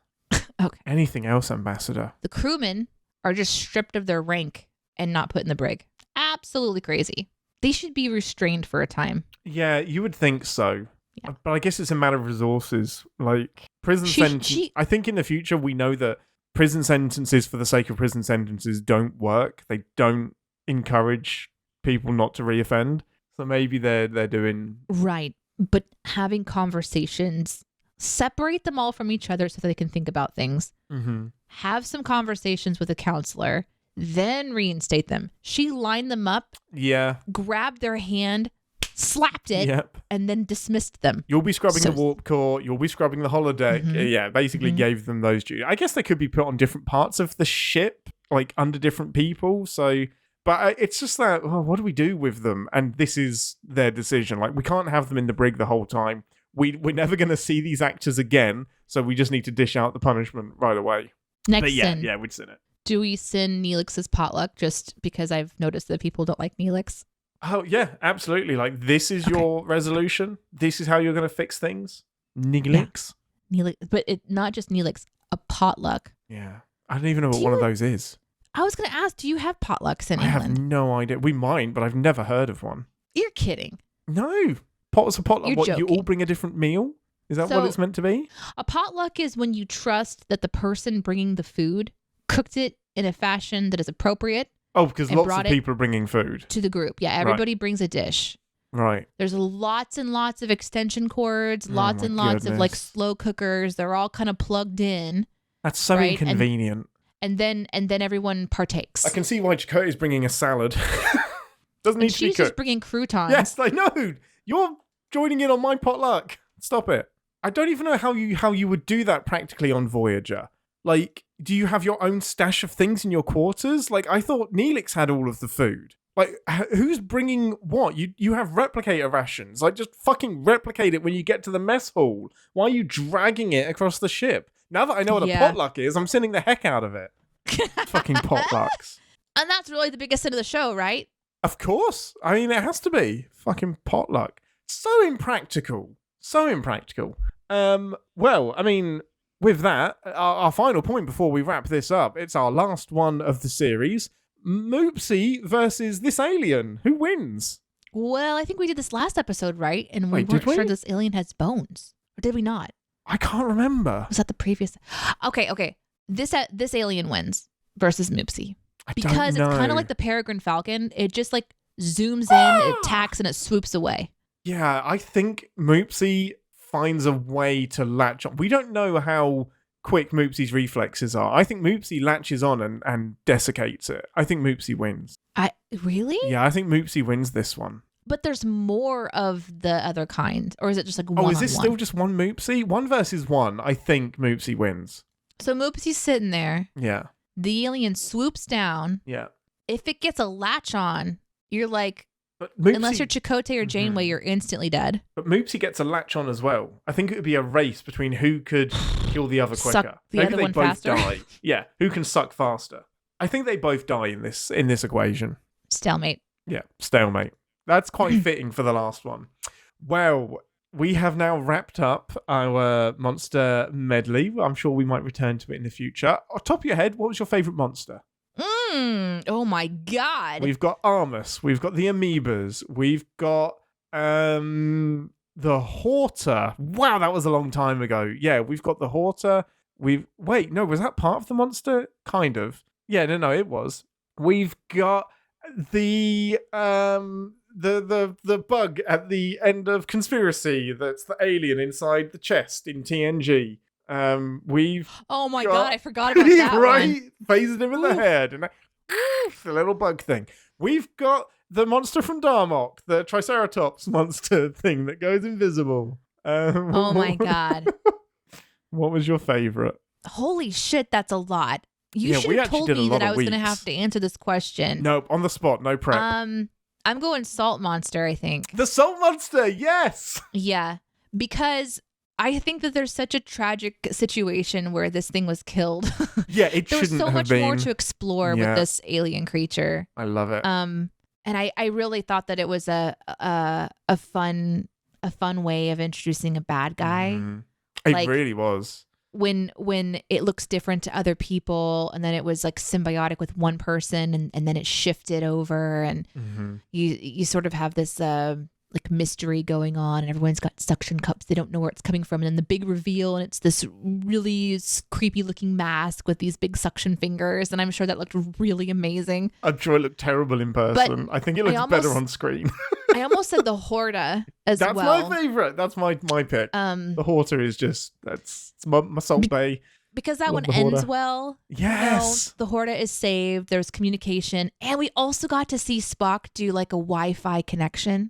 B: Okay.
A: Anything else, Ambassador?
B: The crewmen are just stripped of their rank and not put in the brig. Absolutely crazy. They should be restrained for a time.
A: Yeah, you would think so.
B: Yeah.
A: But I guess it's a matter of resources. Like, prison sentence. I think in the future we know that prison sentences for the sake of prison sentences don't work. They don't encourage people not to reoffend. So maybe they're doing...
B: Right. But having conversations, separate them all from each other so they can think about things.
A: Mm-hmm.
B: Have some conversations with a counselor, then reinstate them. She lined them up,
A: Yeah.
B: grabbed their hand, slapped it,
A: Yep.
B: and then dismissed them.
A: You'll be scrubbing
B: So-
A: the warp core. You'll be scrubbing the holodeck.
B: Mhm.
A: Yeah, basically
B: Mhm.
A: gave them those duties. I guess they could be put on different parts of the ship, like under different people. So, but it's just that, oh, what do we do with them? And this is their decision. Like, we can't have them in the brig the whole time. We're never going to see these actors again. So we just need to dish out the punishment right away.
B: Next
A: But yeah,
B: sin.
A: yeah, we'd sin it.
B: Do we sin Neelix's potluck just because I've noticed that people don't like Neelix?
A: Oh, yeah, absolutely. Like, this is
B: Okay.
A: your resolution. This is how you're going to fix things. Neelix.
B: Neelix, but not just Neelix, a potluck.
A: Yeah. I don't even know what
B: Do
A: one of
B: you-
A: those is.
B: I was going to ask, do you have potlucks in
A: I have
B: England?
A: no idea. We might, but I've never heard of one.
B: You're kidding.
A: No. Pot's a potluck.
B: You're
A: What, you all
B: joking.
A: bring a different meal? Is that
B: So-
A: what it's meant to be?
B: A potluck is when you trust that the person bringing the food cooked it in a fashion that is appropriate
A: Oh, because
B: and
A: lots
B: brought
A: of
B: it-
A: people are bringing food.
B: to the group. Yeah, everybody brings a dish.
A: Right.
B: There's lots and lots of extension cords,
A: Oh
B: lots
A: my
B: and lots of like
A: goodness.
B: slow cookers. They're all kind of plugged in,
A: That's so
B: Right, and-
A: inconvenient.
B: and then everyone partakes.
A: I can see why Chakotay's bringing a salad. Doesn't need
B: And
A: to be
B: she's just
A: cooked.
B: bringing croutons.
A: Yes, I know. You're joining in on my potluck. Stop it. I don't even know how you would do that practically on Voyager. Like, do you have your own stash of things in your quarters? Like, I thought Neelix had all of the food. Like, who's bringing what? You have replicator rations. Like, just fucking replicate it when you get to the mess hall. Why are you dragging it across the ship? Now that I know what a
B: Yeah.
A: potluck is, I'm sending the heck out of it. Fucking potlucks.
B: And that's really the biggest sin of the show, right?
A: Of course. I mean, it has to be. Fucking potluck. So impractical. So impractical. Well, I mean, with that, our final point before we wrap this up, it's our last one of the series. Moopsie versus this alien. Who wins?
B: Well, I think we did this last episode, right? And we
A: Wait, did
B: weren't sure
A: we?
B: this alien has bones. Or did we not?
A: I can't remember.
B: Was that the previous? Okay. This alien wins versus Moopsie.
A: I
B: Because
A: don't
B: it's
A: know.
B: kind of like the Peregrine Falcon. It just like zooms in, it attacks, and it swoops away.
A: Yeah, I think Moopsie finds a way to latch on. We don't know how quick Moopsie's reflexes are. I think Moopsie latches on and desiccates it. I think Moopsie wins.
B: Really?
A: Yeah, I think Moopsie wins this one.
B: But there's more of the other kind, or is it just like one?
A: Oh, is this still just one Moopsie? 1 versus 1. I think Moopsie wins.
B: So Moopsie's sitting there.
A: Yeah.
B: The alien swoops down.
A: Yeah.
B: If it gets a latch on, you're like,
A: But Moopsie,
B: unless you're Chakotay or Janeway,
A: Mhm.
B: you're instantly dead.
A: But Moopsie gets a latch on as well. I think it would be a race between who could kill the other quicker.
B: Suck the
A: Maybe
B: other
A: they
B: one
A: both
B: faster.
A: die. Yeah, who can suck faster? I think they both die in this equation.
B: Stalemate.
A: Yeah, stalemate. That's quite fitting for the last one. Well, we have now wrapped up our monster medley. I'm sure we might return to it in the future. Off top of your head, what was your favourite monster?
B: Oh my god.
A: We've got Armus. We've got the amoebas. We've got the Horta. Wow, that was a long time ago. Yeah, we've got the Horta. Wait, no, was that part of the monster? Kind of. Yeah, no, it was. We've got the the bug at the end of Conspiracy. That's the alien inside the chest in TNG. We've
B: Oh my god, I forgot about that
A: right?
B: one.
A: Phases him in the head and the little bug thing. We've got the monster from Darmok, the Triceratops monster thing that goes invisible.
B: Oh my god.
A: What was your favorite?
B: Holy shit, that's a lot. You
A: Yeah,
B: should
A: we
B: have
A: actually
B: told
A: did a
B: me
A: lot
B: that I
A: of
B: was going to
A: weeks.
B: have to answer this question.
A: Nope, on the spot, no prep.
B: I'm going Salt Monster, I think.
A: The Salt Monster, yes!
B: Yeah, because I think that there's such a tragic situation where this thing was killed.
A: Yeah, it
B: there was
A: shouldn't
B: so
A: have
B: much
A: been.
B: more to explore with this alien creature.
A: I love it.
B: And I really thought that it was a fun way of introducing a bad guy.
A: It
B: like-
A: really was.
B: When it looks different to other people, and then it was like symbiotic with one person, and then it shifted over, and you sort of have this like mystery going on, and everyone's got suction cups. They don't know where it's coming from, and then the big reveal, and it's this really creepy looking mask with these big suction fingers, and I'm sure that looked really amazing.
A: I'm sure it looked terrible in person. I think it looks better on screen.
B: I almost said the Horta as
A: That's
B: well.
A: my favorite. That's my pick. The Horta is just it's my Salt Bay.
B: Because that
A: Love
B: one
A: the
B: ends
A: Horta.
B: well.
A: Yes.
B: The Horta is saved. There's communication, and we also got to see Spock do like a Wi-Fi connection.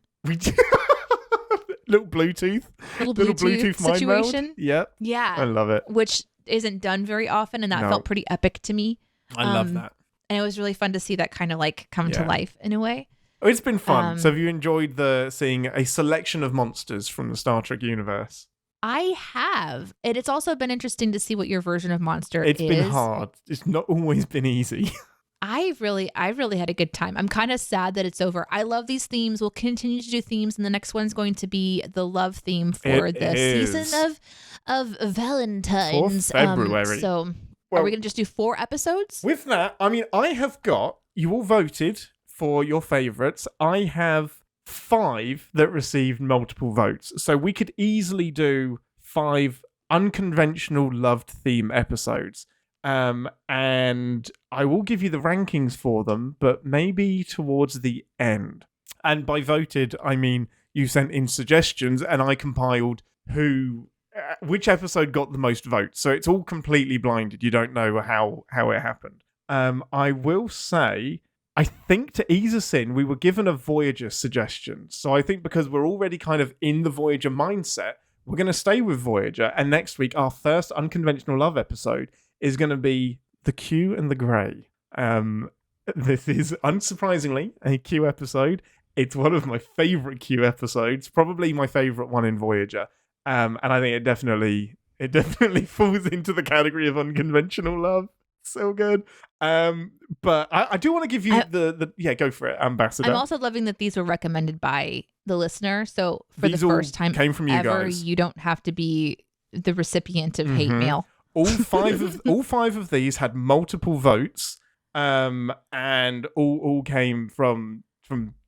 A: Little Bluetooth mind
B: situation.
A: meld. Yep.
B: Yeah.
A: I love it.
B: Which isn't done very often, and that
A: No.
B: felt pretty epic to me.
A: I love that.
B: And it was really fun to see that kind of like come to
A: Yeah.
B: life in a way.
A: Oh, it's been fun. So have you enjoyed seeing a selection of monsters from the Star Trek universe?
B: I have. And it's also been interesting to see what your version of monster
A: It's
B: is.
A: been hard. It's not always been easy.
B: I've really had a good time. I'm kind of sad that it's over. I love these themes. We'll continue to do themes, and the next one's going to be the love theme for
A: It
B: the
A: is.
B: season of Valentine's.
A: For February.
B: So
A: Well,
B: are we going to just do 4 episodes?
A: With that, I mean, I have got, you all voted for your favourites. I have 5 that received multiple votes. So we could easily do 5 unconventional loved theme episodes. And I will give you the rankings for them, but maybe towards the end. And by voted, I mean you sent in suggestions and I compiled which episode got the most votes. So it's all completely blinded. You don't know how it happened. I will say, I think to ease us in, we were given a Voyager suggestion. So I think because we're already kind of in the Voyager mindset, we're going to stay with Voyager. And next week, our first unconventional love episode is going to be the Q and the Grey. This is unsurprisingly a Q episode. It's one of my favorite Q episodes, probably my favorite one in Voyager. And I think it definitely falls into the category of unconventional love. So good. But I do want to give you go for it, Ambassador.
B: I'm also loving that these were recommended by the listener. So for
A: These
B: the
A: all
B: first time
A: came from you
B: ever,
A: guys.
B: you don't have to be the recipient of hate mail.
A: All five of these had multiple votes, and all came from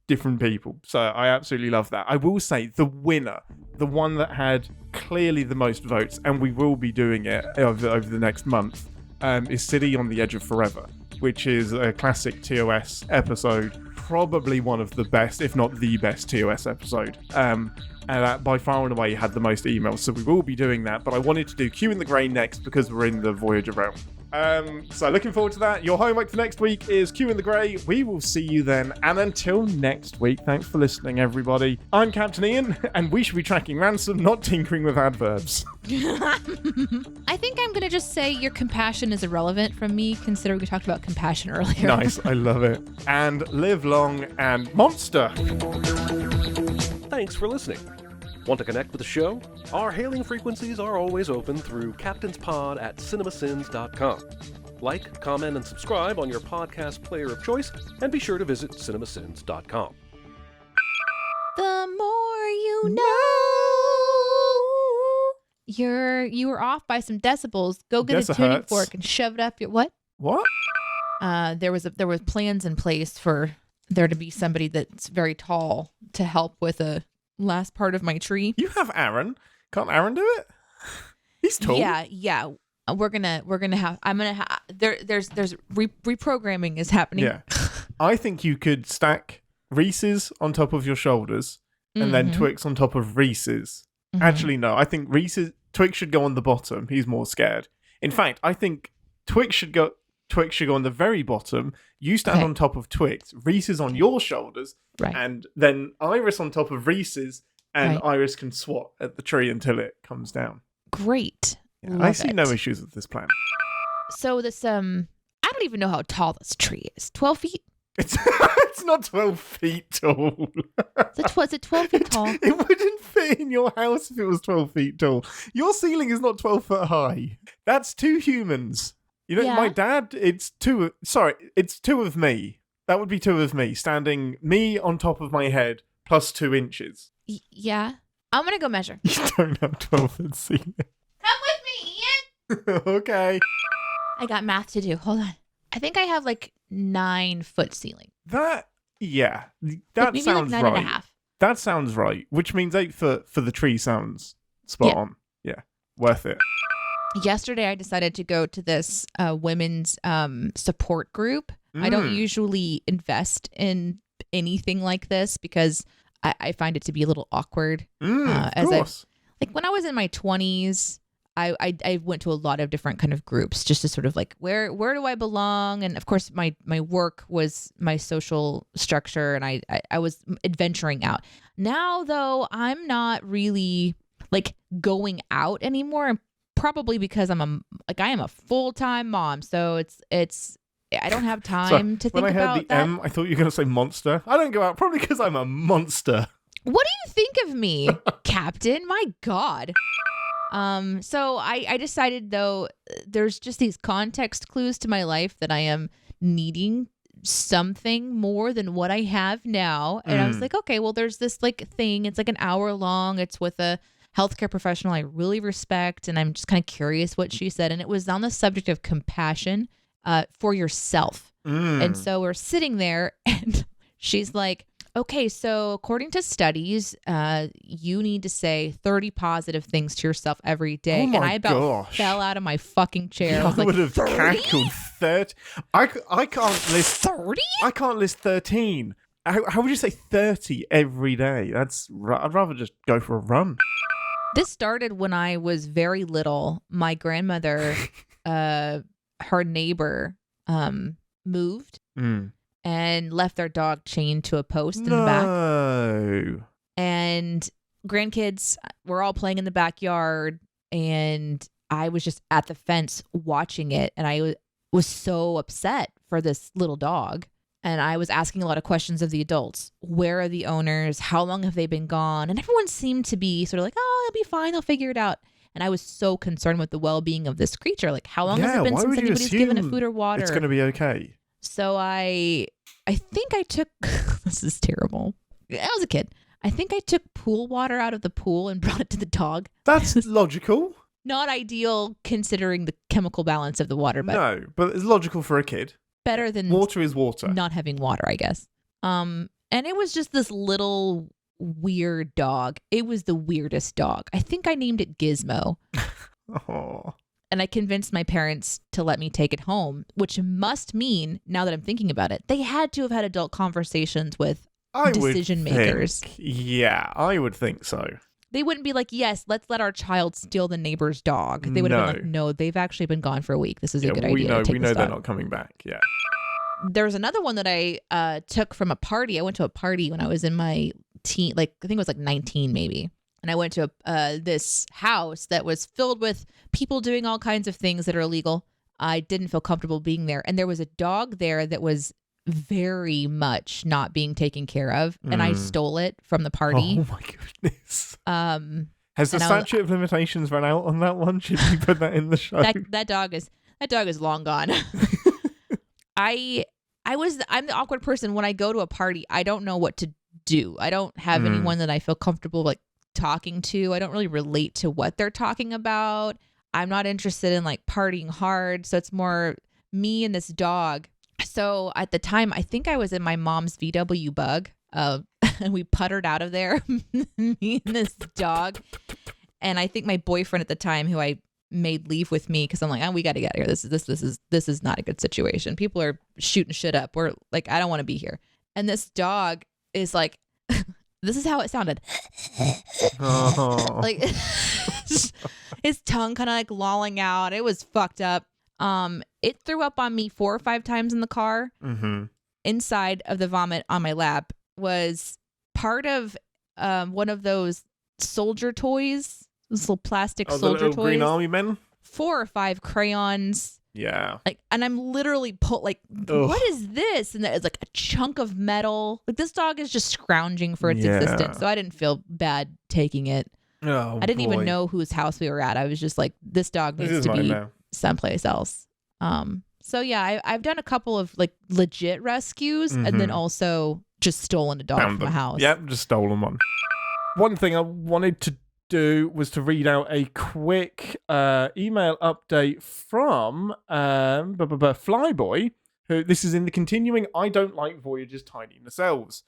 A: different people. So I absolutely love that. I will say the winner, the one that had clearly the most votes, and we will be doing it over the next month, is City on the Edge of Forever, which is a classic TOS episode, probably one of the best, if not the best TOS episode. And that by far and away had the most emails, so we will be doing that. But I wanted to do Q in the Grey next because we're in the Voyager realm. So looking forward to that. Your homework for next week is Q in the Grey. We will see you then. And until next week, thanks for listening, everybody. I'm Captain Ian, and we should be tracking ransom, not tinkering with adverbs.
B: I think I'm going to just say your compassion is irrelevant from me, considering we talked about compassion earlier.
A: Nice, I love it. And live long and monster.
D: Thanks for listening. Want to connect with the show? Our hailing frequencies are always open through captainspod@cinemasins.com. Like, comment, and subscribe on your podcast player of choice, and be sure to visit cinemasins.com.
B: The more you know. You were off by some decibels. Go get a tuning
A: Decihertz.
B: fork and shove it up your what?
A: What?
B: There was plans in place for there to be somebody that's very tall to help with a last part of my tree.
A: You have Aaron. Can't Aaron do it? He's tall.
B: Yeah. We're gonna have. There's reprogramming is happening.
A: Yeah. I think you could stack Reese's on top of your shoulders, and then Twix on top of Reese's. Actually, no. I think Twix should go on the bottom. He's more scared. In fact, I think Twix should go on the very bottom. You stand on top of Twix. Reese's on your shoulders, and then Iris on top of Reese's, and Iris can swat at the tree until it comes down.
B: Great.
A: Yeah, I see no issues with this plan.
B: So this I don't even know how tall this tree is. 12 feet?
A: It's not 12 feet tall.
B: Was it 12 feet tall?
A: It wouldn't fit in your house if it was 12 feet tall. Your ceiling is not 12 foot high. That's 2 humans. You know, my dad, it's two of me. That would be 2 of me, standing me on top of my head plus 2 inches.
B: Yeah. I'm going to go measure.
A: You don't have 12 foot ceiling.
B: Come with me, Ian.
A: Okay.
B: I got math to do. Hold on. I think I have like 9 foot ceiling.
A: That
B: maybe
A: sounds
B: like 9.5.
A: right. That sounds right, which means 8 foot for the tree sounds spot on. Yeah, worth it.
B: Yesterday, I decided to go to this women's support group. I don't usually invest in anything like this because I find it to be a little awkward.
A: Of course.
B: Like when I was in my 20s, I went to a lot of different kind of groups just to sort of like, where do I belong? And of course, my work was my social structure, and I was adventuring out. Now, though, I'm not really like going out anymore. Probably because I am a full-time mom, so it's I don't have time to think about that.
A: When I heard the M, I thought you were going to say monster. I don't go out probably because I'm a monster.
B: What do you think of me, Captain? My God. So I decided, though, there's just these context clues to my life that I am needing something more than what I have now, and I was like, okay, well, there's this like thing. It's like an hour long. It's with a healthcare professional I really respect, and I'm just kind of curious what she said. And it was on the subject of compassion for yourself. And so we're sitting there, and she's like, okay, so according to studies, you need to say 30 positive things to yourself every day.
A: Oh my
B: and I about
A: gosh.
B: fell out of my fucking chair.
A: Yeah,
B: I was like,
A: would have
B: 30?
A: cackled 30. I can't list
B: 30?
A: I can't list 13. How would you say 30 every day? I'd rather just go for a run.
B: This started when I was very little. My grandmother, her neighbor, moved and left their dog chained to a post in the back. And grandkids were all playing in the backyard, and I was just at the fence watching it, and I was so upset for this little dog. And I was asking a lot of questions of the adults. Where are the owners? How long have they been gone? And everyone seemed to be sort of like, oh, they'll be fine. They'll figure it out. And I was so concerned with the well-being of this creature. Like, how long has it been since anybody's given it food or water?
A: It's going to be okay.
B: So I think I took, this is terrible. I was a kid. I think I took pool water out of the pool and brought it to the dog.
A: That's logical.
B: Not ideal considering the chemical balance of the water, but
A: no, but it's logical for a kid.
B: Better than
A: water is water.
B: Not having water, I guess. And it was just this little weird dog. It was the weirdest dog. I think I named it Gizmo.
A: Oh.
B: And I convinced my parents to let me take it home, which must mean, now that I'm thinking about it, they had to have had adult conversations with decision makers.
A: Yeah, I would think so.
B: They wouldn't be like, yes, let's let our child steal the neighbor's dog. They would have been like, no, they've actually been gone for a week. This is a good idea.
A: We know they're not coming back. Yeah.
B: There was another one that I took from a party. I went to a party when I was in my teen, like I think it was like 19 maybe. And I went to this house that was filled with people doing all kinds of things that are illegal. I didn't feel comfortable being there. And there was a dog there that was very much not being taken care of, and I stole it from the party.
A: Oh my goodness. Has the statute of limitations run out on that one? Should we put that in the show?
B: That dog is long gone. I'm the awkward person when I go to a party. I don't know what to do. I don't have anyone that I feel comfortable like talking to. I don't really relate to what they're talking about. I'm not interested in like partying hard, so it's more me and this dog. So at the time, I think I was in my mom's VW Bug, and we puttered out of there, me and this dog. And I think my boyfriend at the time, who I made leave with me, because I'm like, oh, we got to get out of here. This is not a good situation. People are shooting shit up. We're like, I don't want to be here. And this dog is like, this is how it sounded.
A: Oh.
B: Like his tongue kind of like lolling out. It was fucked up. It threw up on me 4 or 5 times in the car.
A: Mm-hmm.
B: Inside of the vomit on my lap was part of one of those soldier toys, those little plastic soldier
A: the little
B: toys.
A: Green Army men?
B: 4 or 5 crayons.
A: Yeah.
B: Like, and I'm literally like, what is this? And it's like a chunk of metal. Like, this dog is just scrounging for its existence. So I didn't feel bad taking it.
A: Oh,
B: I didn't
A: boy.
B: even know whose house we were at. I was just like, this dog needs to be someplace else. So yeah, I've done a couple of like legit rescues and then also just stolen a dog from a house.
A: Yep, just stolen one. One thing I wanted to do was to read out a quick email update from Flyboy, who this is in the continuing I don't like Voyager's tiny nacelles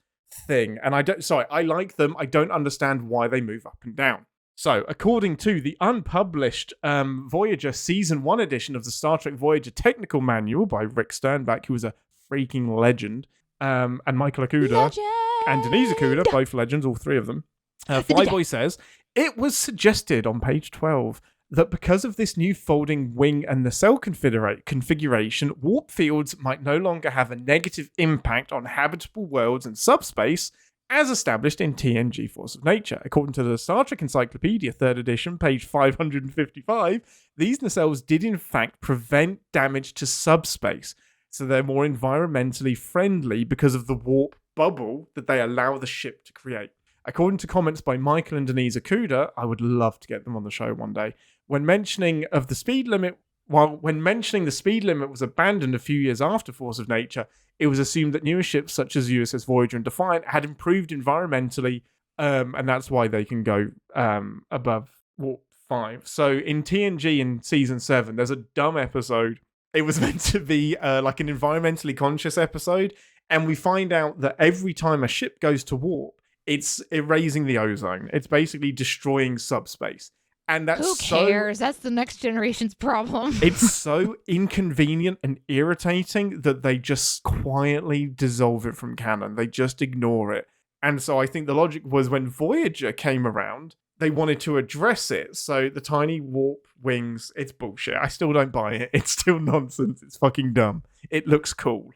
A: thing. And I like them. I don't understand why they move up and down. So, according to the unpublished Voyager Season 1 edition of the Star Trek Voyager Technical Manual by Rick Sternbach, who was a freaking legend, and Michael Okuda and Denise Okuda, both legends, all 3 of them, Flyboy says, it was suggested on page 12 that because of this new folding wing and nacelle configuration, warp fields might no longer have a negative impact on habitable worlds and subspace, as established in TNG Force of Nature. According to the Star Trek Encyclopedia 3rd edition, page 555, these nacelles did in fact prevent damage to subspace, so they're more environmentally friendly because of the warp bubble that they allow the ship to create. According to comments by Michael and Denise Okuda, I would love to get them on the show one day, when mentioning the speed limit was abandoned a few years after Force of Nature, it was assumed that newer ships such as USS Voyager and Defiant had improved environmentally, and that's why they can go above Warp 5. So in TNG in Season 7, there's a dumb episode. It was meant to be like an environmentally conscious episode, and we find out that every time a ship goes to warp, it's erasing the ozone. It's basically destroying subspace. And that's
B: who cares? That's the next generation's problem.
A: It's so inconvenient and irritating that they just quietly dissolve it from canon. They just ignore it. And so I think the logic was when Voyager came around, they wanted to address it. So the tiny warp wings, it's bullshit. I still don't buy it. It's still nonsense. It's fucking dumb. It looks cool.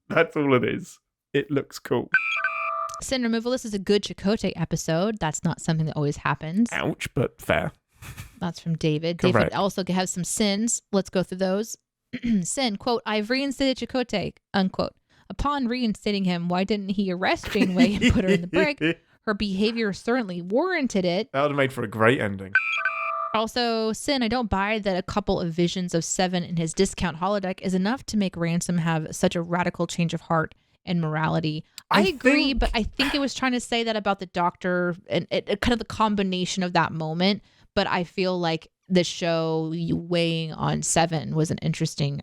A: That's all it is. It looks cool.
B: Sin removal. This is a good Chakotay episode. That's not something that always happens.
A: Ouch, but fair.
B: That's from David.
A: Correct.
B: David also has some sins. Let's go through those. Sin, quote, I've reinstated Chakotay, unquote. Upon reinstating him, why didn't he arrest Janeway and put her in the brig? Her behavior certainly warranted it.
A: That would have made for a great ending.
B: Also, Sin, I don't buy that a couple of visions of Seven in his discount holodeck is enough to make Ransom have such a radical change of heart and morality. I agree, but I think it was trying to say that about the Doctor and it kind of the combination of that moment. But I feel like the show weighing on Seven was an interesting.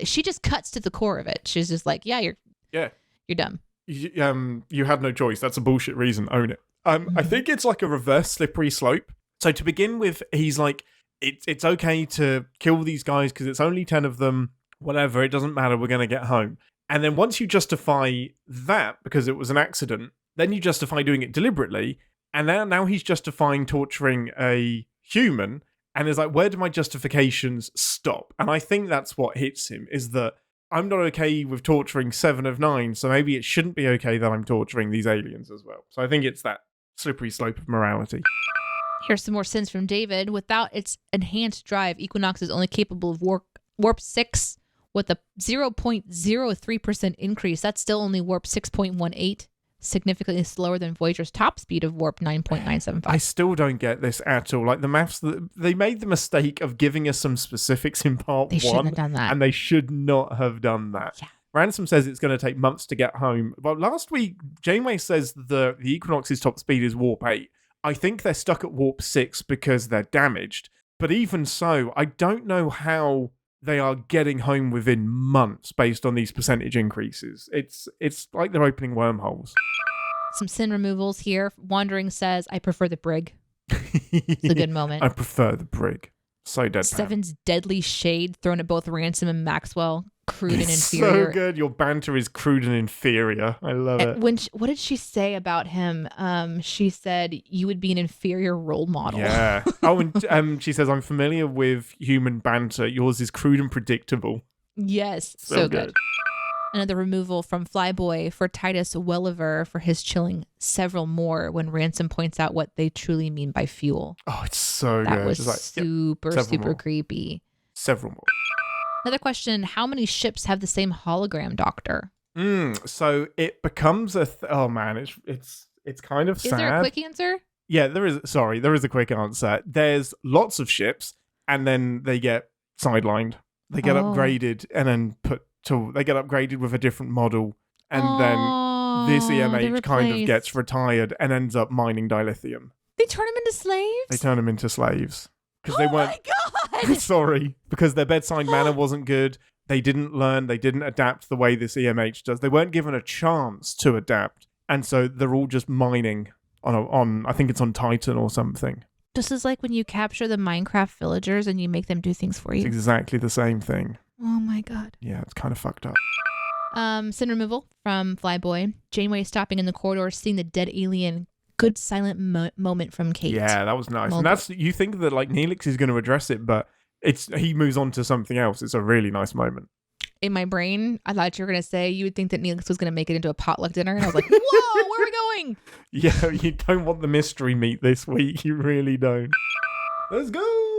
B: She just cuts to the core of it. She's just like, you're dumb.
A: You had no choice. That's a bullshit reason. Own it. I think it's like a reverse slippery slope. So to begin with, he's like, it's okay to kill these guys because it's only 10 of them. Whatever, it doesn't matter. We're going to get home. And then once you justify that because it was an accident, then you justify doing it deliberately. And now he's justifying torturing a human. And it's like, where do my justifications stop? And I think that's what hits him, is that I'm not okay with torturing 7 of 9, so maybe it shouldn't be okay that I'm torturing these aliens as well. So I think it's that slippery slope of morality.
B: Here's some more sins from David. Without its enhanced drive, Equinox is only capable of warp 6 with a 0.03% increase. That's still only warp 6.18, significantly slower than Voyager's top speed of warp 9.975.
A: I still don't get this at all. Like the maths, they made the mistake of giving us some specifics in part 1.
B: They shouldn't have done that.
A: And they should not have done that.
B: Yeah.
A: Ransom says it's going to take months to get home. Well, last week, Janeway says the Equinox's top speed is warp 8. I think they're stuck at warp 6 because they're damaged. But even so, I don't know how they are getting home within months based on these percentage increases. It's like they're opening wormholes.
B: Some sin removals here. Wandering says, I prefer the brig. It's a good moment.
A: I prefer the brig. So deadpan.
B: Seven's deadly shade thrown at both Ransom and Maxwell crude and
A: It's
B: inferior.
A: so good. Your banter is crude and inferior. I love it.
B: What did she say about him? She said you would be an inferior role model.
A: Yeah. Oh, and she says, I'm familiar with human banter. Yours is crude and predictable.
B: Yes, so good.
A: good.
B: Another removal from Flyboy for Titus Welliver for his chilling several more when Ransom points out what they truly mean by fuel.
A: Oh, it's so
B: That
A: good.
B: was
A: Just like,
B: super
A: more.
B: creepy.
A: Several more.
B: Another question, how many ships have the same hologram doctor?
A: So it becomes oh man, it's kind of sad.
B: Is there a quick answer?
A: Yeah, there is. Sorry, there is a quick answer. There's lots of ships, and then they get sidelined. They get upgraded, and then they get upgraded with a different model, and then this EMH kind of gets retired and ends up mining dilithium.
B: They turn him into slaves?
A: They turn them into slaves because they weren't.
B: My God!
A: Sorry, because their bedside manner wasn't good. They didn't learn. They didn't adapt the way this EMH does. They weren't given a chance to adapt, and so they're all just mining on I think it's on Titan or something.
B: This is like when you capture the Minecraft villagers and you make them do things for you.
A: It's exactly the same thing.
B: Oh my God.
A: Yeah, it's kind of fucked up.
B: Sin removal from Flyboy. Janeway stopping in the corridor, seeing the dead alien. Good silent moment from Kate.
A: Yeah, that was nice. And that's, you think that like Neelix is going to address it, but he moves on to something else. It's a really nice moment.
B: In my brain, I thought you were going to say you would think that Neelix was going to make it into a potluck dinner. And I was like, whoa, where are we going?
A: Yeah, you don't want the mystery meat this week. You really don't. Let's go.